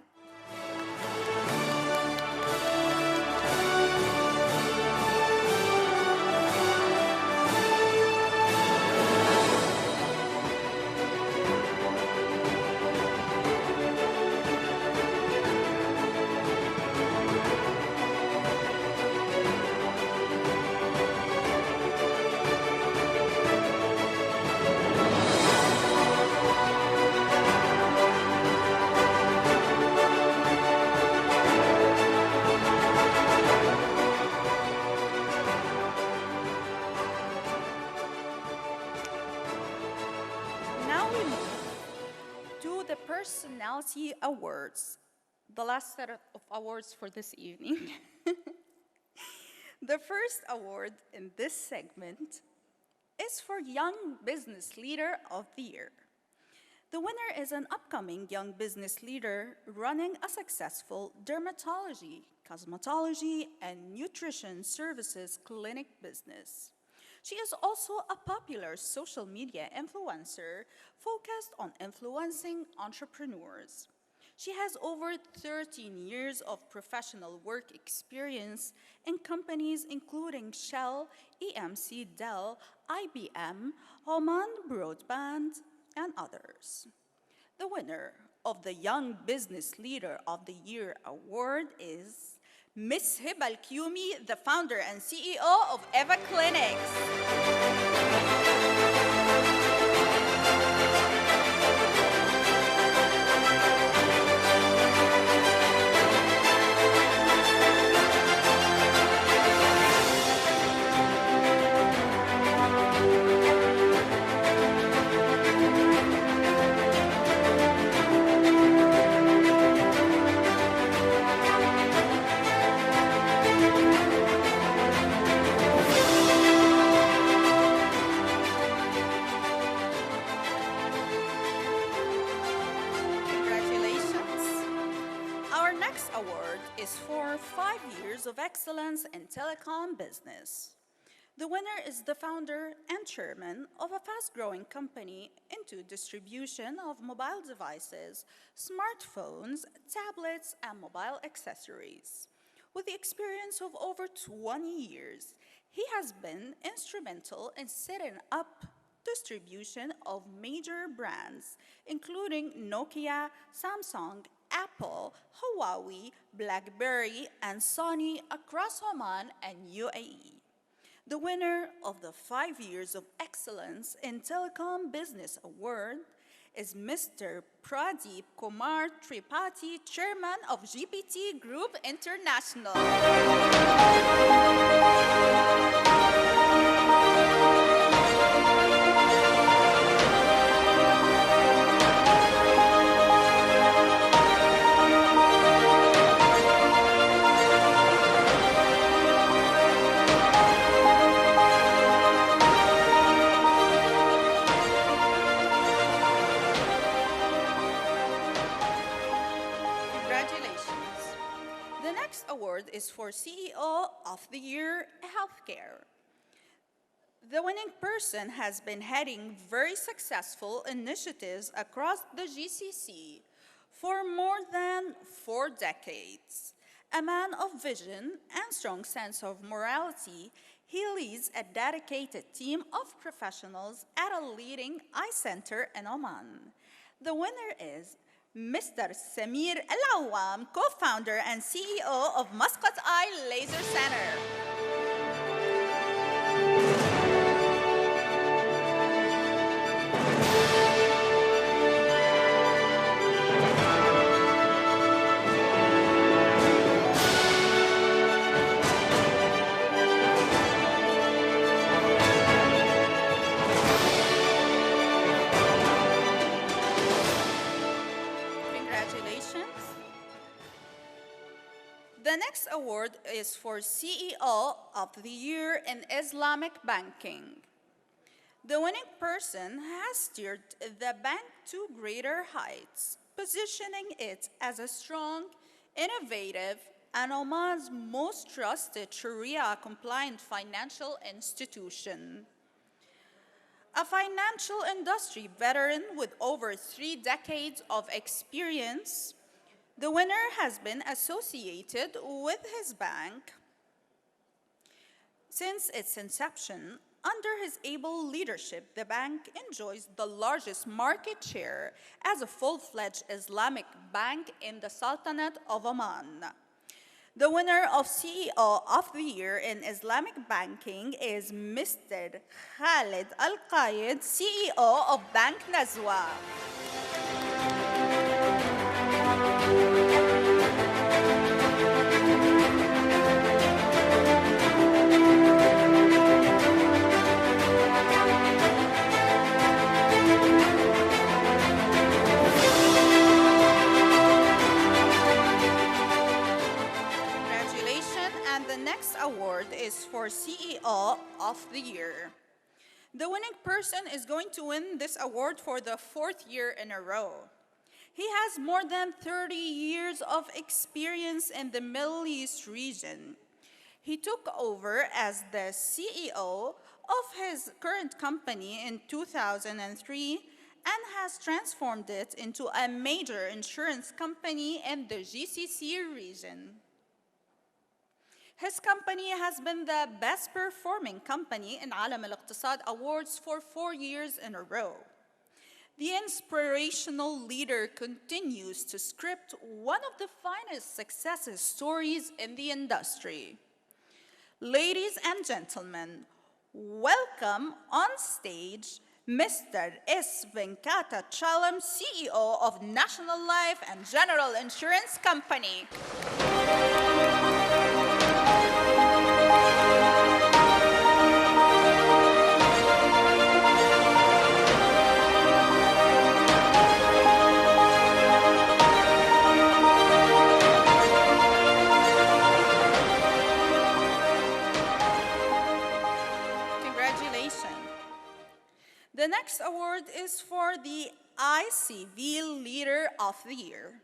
Now we move to the Personality Awards, the last set of awards for this evening. The first award in this segment is for Young Business Leader of the Year. The winner is an upcoming young business leader running a successful dermatology, cosmetology, and nutrition services clinic business. She is also a popular social media influencer focused on influencing entrepreneurs. She has over 13 years of professional work experience in companies including Shell, EMC Dell, IBM, Oman Broadband, and others. The winner of the Young Business Leader of the Year award is Miss Hiba Al-Kiyumi, the founder and CEO of Eva Clinics. Is for 5 years of excellence in telecom business. The winner is the founder and chairman of a fast-growing company into distribution of mobile devices, smartphones, tablets, and mobile accessories. With the experience of over 20 years, he has been instrumental in setting up distribution of major brands, including Nokia, Samsung, Apple, Huawei, BlackBerry, and Sony across Oman and UAE. The winner of the 5 years of excellence in telecom business award is Mr. Pradeep Kumar Tripathi, chairman of GPT Group International. Is for CEO of the Year Healthcare. The winning person has been heading very successful initiatives across the GCC for more than 4 decades. A man of vision and strong sense of morality, he leads a dedicated team of professionals at a leading eye center in Oman. The winner is Mr. Samir Al-Awam, co-founder and CEO of Muscat Eye Laser Center. The next award is for CEO of the Year in Islamic Banking. The winning person has steered the bank to greater heights, positioning it as a strong, innovative, and Oman's most trusted Sharia-compliant financial institution. A financial industry veteran with over 3 decades of experience, the winner has been associated with his bank since its inception. Under his able leadership, the bank enjoys the largest market share as a full-fledged Islamic bank in the Sultanate of Oman. The winner of CEO of the Year in Islamic Banking is Mr. Khalid Al-Qaid, CEO of Bank Nazwa. Award is for CEO of the Year. The winning person is going to win this award for the 4th year in a row. He has more than 30 years of experience in the Middle East region. He took over as the CEO of his current company in 2003 and has transformed it into a major insurance company in the GCC region. His company has been the best performing company in Al-Iktisaad Awards for 4 years in a row. The inspirational leader continues to script one of the finest success stories in the industry. Ladies and gentlemen, welcome on stage Mr. S. Venkatachalam, CEO of National Life and General Insurance Company. The next award is for the ICV Leader of the Year.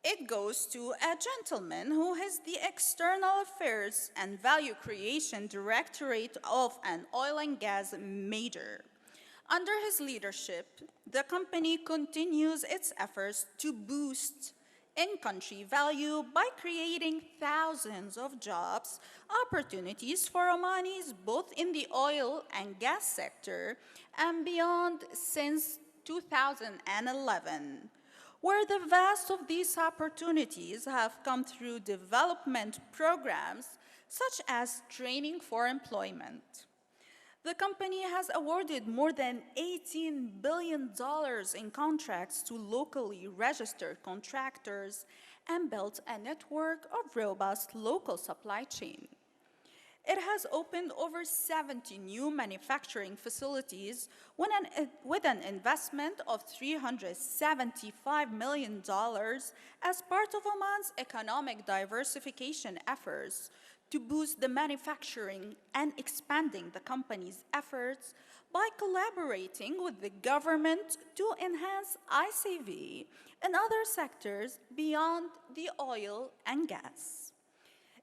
It goes to a gentleman who is the External Affairs and Value Creation Directorate of an oil and gas major. Under his leadership, the company continues its efforts to boost in-country value by creating thousands of jobs opportunities for Omanis both in the oil and gas sector and beyond since 2011, where the vast of these opportunities have come through development programs such as training for employment. The company has awarded more than $18 billion in contracts to locally registered contractors and built a network of robust local supply chain. It has opened over 70 new manufacturing facilities with an investment of $375 million as part of Oman's economic diversification efforts to boost the manufacturing and expanding the company's efforts by collaborating with the government to enhance ICV in other sectors beyond the oil and gas.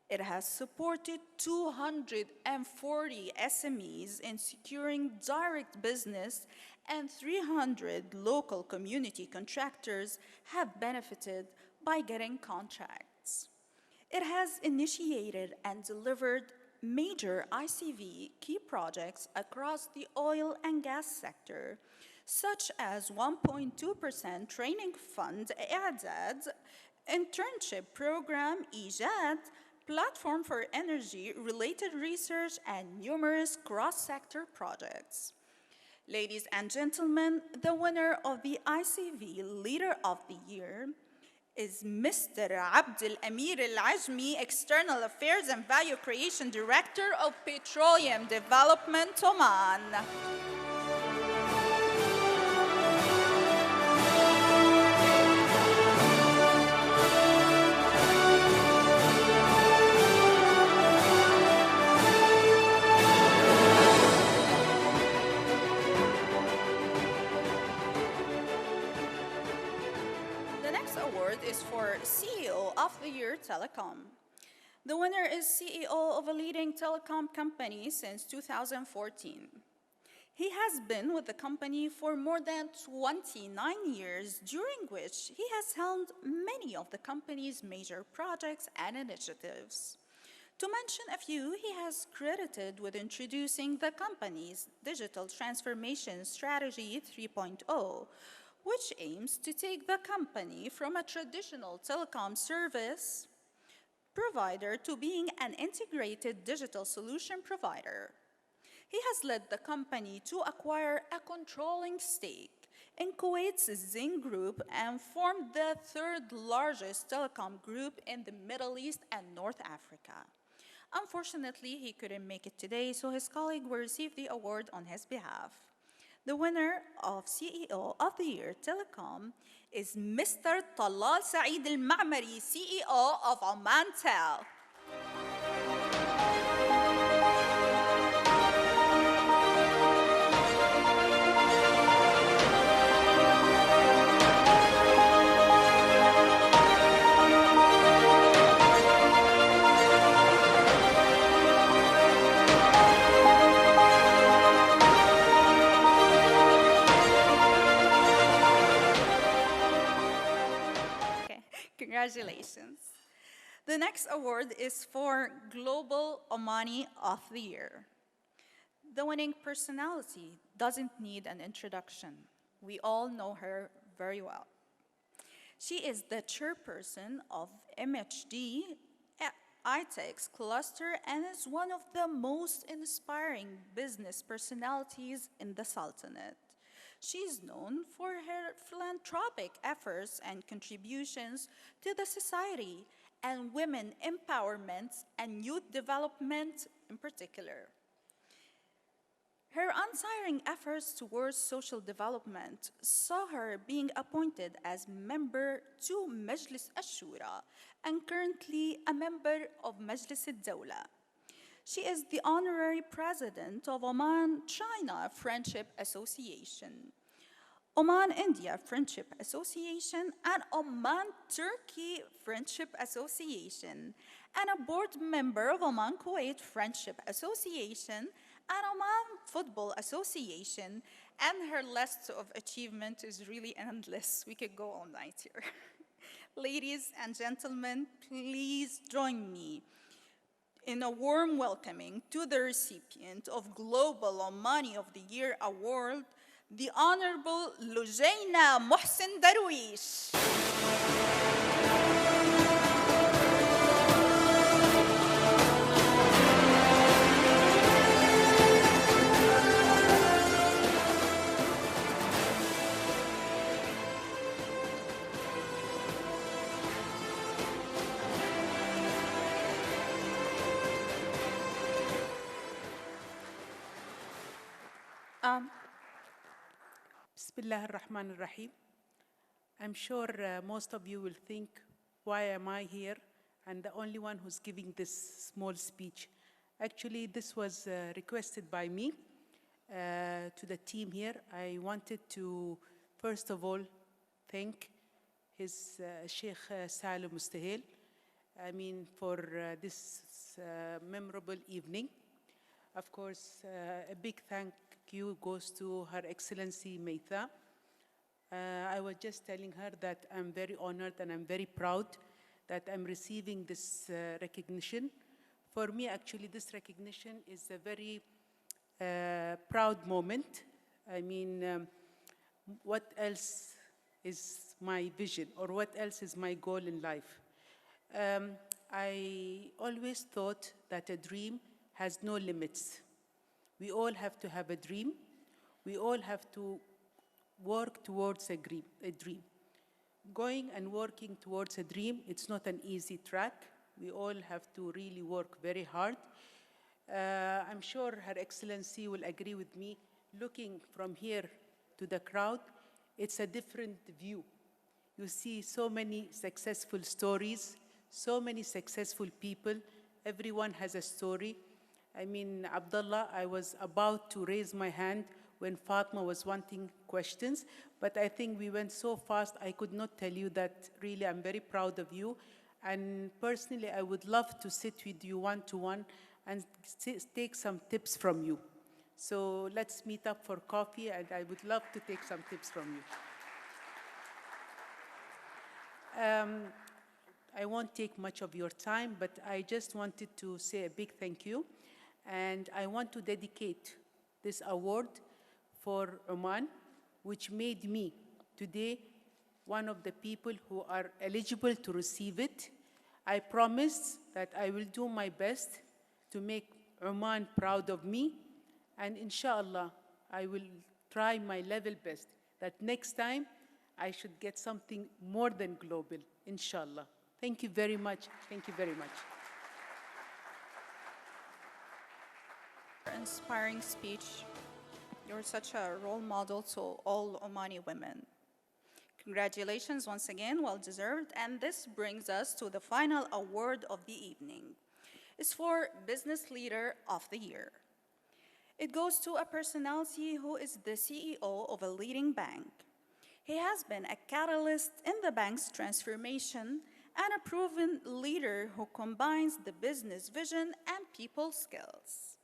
It has supported 240 SMEs in securing direct business, and 300 local community contractors have benefited by getting contracts. It has initiated and delivered major ICV key projects across the oil and gas sector, such as 1.2% training fund إعداد, internship program إيجاد, platform for energy-related research, and numerous cross-sector projects. Ladies and gentlemen, the winner of the ICV Leader of the Year is Mr. Abdel Amir Al-Ajmi, External Affairs and Value Creation Director of Petroleum Development Oman. Is for CEO of the Year Telecom. The winner is CEO of a leading telecom company since 2014. He has been with the company for more than 29 years, during which he has helmed many of the company's major projects and initiatives. To mention a few, he has credited with introducing the company's digital transformation strategy 3.0, which aims to take the company from a traditional telecom service provider to being an integrated digital solution provider. He has led the company to acquire a controlling stake in Kuwait's Zing Group and formed the third largest telecom group in the Middle East and North Africa. Unfortunately, he couldn't make it today, so his colleague will receive the award on his behalf. The winner of CEO of the Year Telecom is Mr. Talal Saeed Al-Ma'mari, CEO of Omantel. The next award is for Global Omani of the Year. The winning personality doesn't need an introduction. We all know her very well. She is the chairperson of MHD ITEX cluster and is one of the most inspiring business personalities in the Sultanate. She is known for her philanthropic efforts and contributions to the society and women empowerment and youth development in particular. Her untiring efforts towards social development saw her being appointed as member to Majlis al-Shura and currently a member of Majlis al-Dawla. She is the honorary president of Oman-China Friendship Association, Oman-India Friendship Association, and Oman-Turkey Friendship Association, and a board member of Oman-Kuwait Friendship Association and Oman Football Association, and her list of achievement is really endless. We could go all night here. Ladies and gentlemen, please join me in a warm welcoming to the recipient of Global Omani of the Year Award, the Honorable Lujaina Mohsen Darwish. Bismillah ar-Rahman ar-Rahim. I'm sure most of you will think, why am I here? And the only one who's giving this small speech. Actually, this was requested by me to the team here. I wanted to, first of all, thank his Sheikh Salim Mustahil, for this memorable evening. Of course, a big thank you goes to Her Excellency Meitha. I was just telling her that I'm very honored and I'm very proud that I'm receiving this recognition. For me, actually, this recognition is a very proud moment. What else is my vision, or what else is my goal in life? I always thought that a dream has no limits. We all have to have a dream. We all have to work towards a dream. Going and working towards a dream, it's not an easy track. We all have to really work very hard. I'm sure Her Excellency will agree with me. Looking from here to the crowd, it's a different view. You see so many successful stories, so many successful people. Everyone has a story. Abdullah, I was about to raise my hand when Fatma was wanting questions, but I think we went so fast, I could not tell you that really I'm very proud of you. And personally, I would love to sit with you one-to-one and take some tips from you. So let's meet up for coffee, and I would love to take some tips from you. I won't take much of your time, but I just wanted to say a big thank you. And I want to dedicate this award for Oman, which made me today one of the people who are eligible to receive it. I promise that I will do my best to make Oman proud of me. And inshallah, I will try my level best that next time I should get something more than global, inshallah. Thank you very much. Thank you very much. Inspiring speech. You're such a role model to all Omani women. Congratulations once again, well deserved. And this brings us to the final award of the evening. It's for Business Leader of the Year. It goes to a personality who is the CEO of a leading bank. He has been a catalyst in the bank's transformation and a proven leader who combines the business vision and people skills.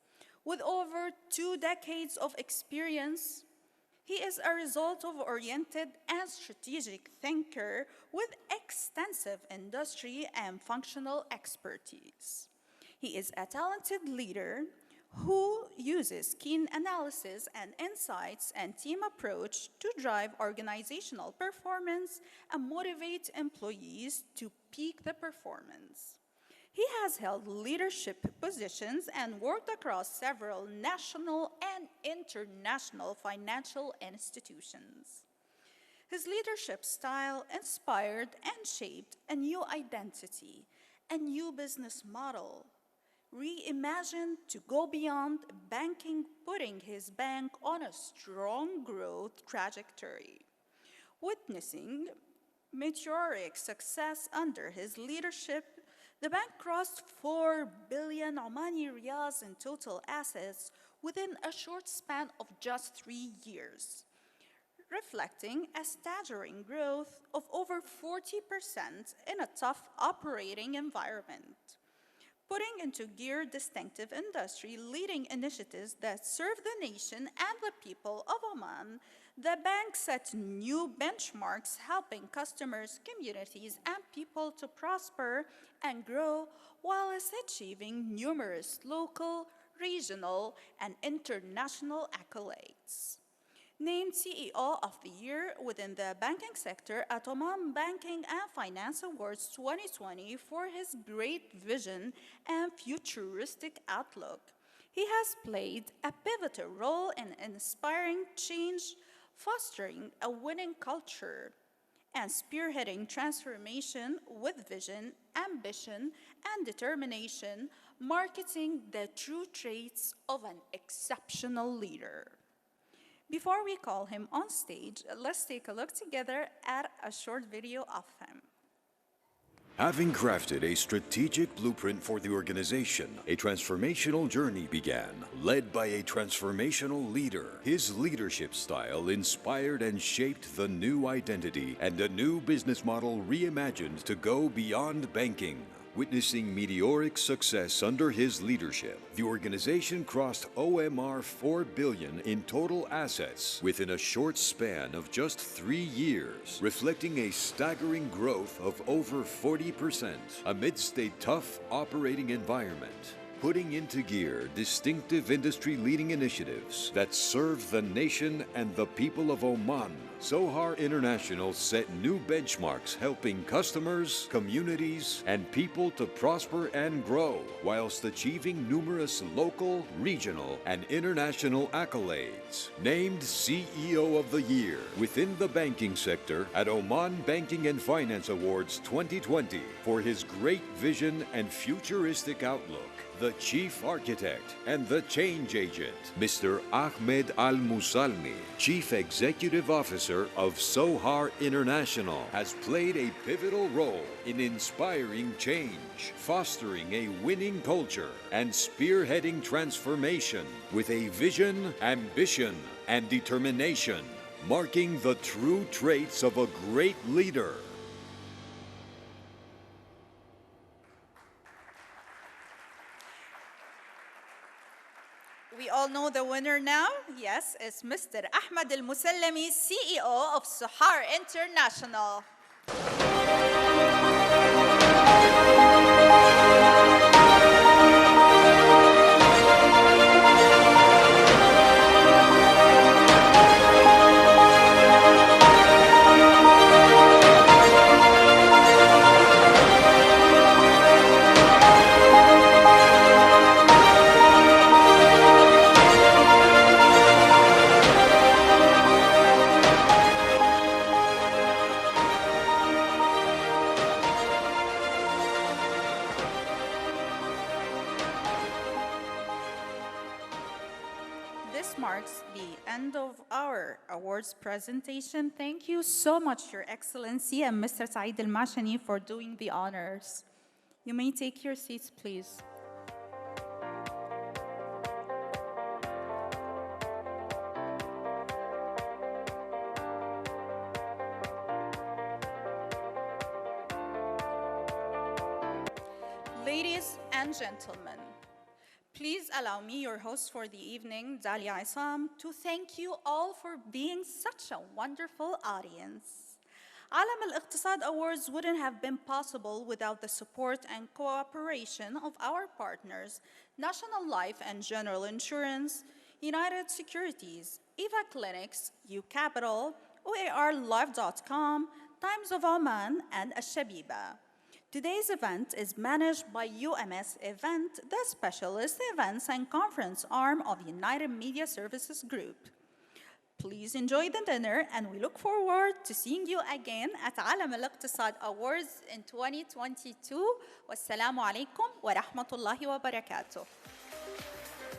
With over 2 decades of experience, He is a result-oriented and strategic thinker with extensive industry and functional expertise. He is a talented leader who uses keen analysis and insights and team approach to drive organizational performance and motivate employees to peak the performance. He has held leadership positions and worked across several national and international financial institutions. His leadership style inspired and shaped a new identity, a new business model, reimagined to go beyond banking, putting his bank on a strong growth trajectory. Witnessing meteoric success under his leadership, the bank crossed 4 billion Omani riyals in total assets within a short span of just 3 years, reflecting a staggering growth of over 40% in a tough operating environment. Putting into gear distinctive industry-leading initiatives that serve the nation and the people of Oman, the bank set new benchmarks, helping customers, communities, and people to prosper and grow while achieving numerous local, regional, and international accolades. Named CEO of the Year within the banking sector at Oman Banking and Finance Awards 2020 for his great vision and futuristic outlook. He has played a pivotal role in inspiring change, fostering a winning culture, and spearheading transformation with vision, ambition, and determination, marketing the true traits of an exceptional leader. Before we call him on stage, let's take a look together at a short video of him. Having crafted a strategic blueprint for the organization, a transformational journey began, led by a transformational leader. His leadership style inspired and shaped the new identity and a new business model reimagined to go beyond banking. Witnessing meteoric success under his leadership, the organization crossed OMR 4 billion in total assets within a short span of just 3 years, reflecting a staggering growth of over 40% amidst a tough operating environment. Putting into gear distinctive industry-leading initiatives that serve the nation and the people of Oman, Zohar International set new benchmarks, helping customers, communities, and people to prosper and grow, whilst achieving numerous local, regional, and international accolades. Named CEO of the Year within the banking sector at Oman Banking and Finance Awards 2020 for his great vision and futuristic outlook. The Chief Architect and the Change Agent, Mr. Ahmed Al-Musalmi, Chief Executive Officer of Zohar International, has played a pivotal role in inspiring change, fostering a winning culture, and spearheading transformation with a vision, ambition, and determination, marking the true traits of a great leader. We all know the winner now. Yes, it's Mr. Ahmed Al-Musallami, CEO of Zohar International. This marks the end of our awards presentation. Thank you so much, Your Excellency, and Mr. Saeed Al-Mashani for doing the honors. You may take your seats, please. Ladies and gentlemen, Please allow me, your host for the evening, Dalia Isam, to thank you all for being such a wonderful audience. Al-Iktisaad Awards wouldn't have been possible without the support and cooperation of our partners, National Life and General Insurance, United Securities, Eva Clinics, UCapital, OARLive.com, Times of Oman, and Ashabiba. Today's event is managed by UMS Event, the specialist events and conference arm of United Media Services Group. Please enjoy the dinner, and we look forward to seeing you again at Al-Iktisaad Awards in 2022. Wassalamu alaikum wa rahmatullahi wa barakatuh.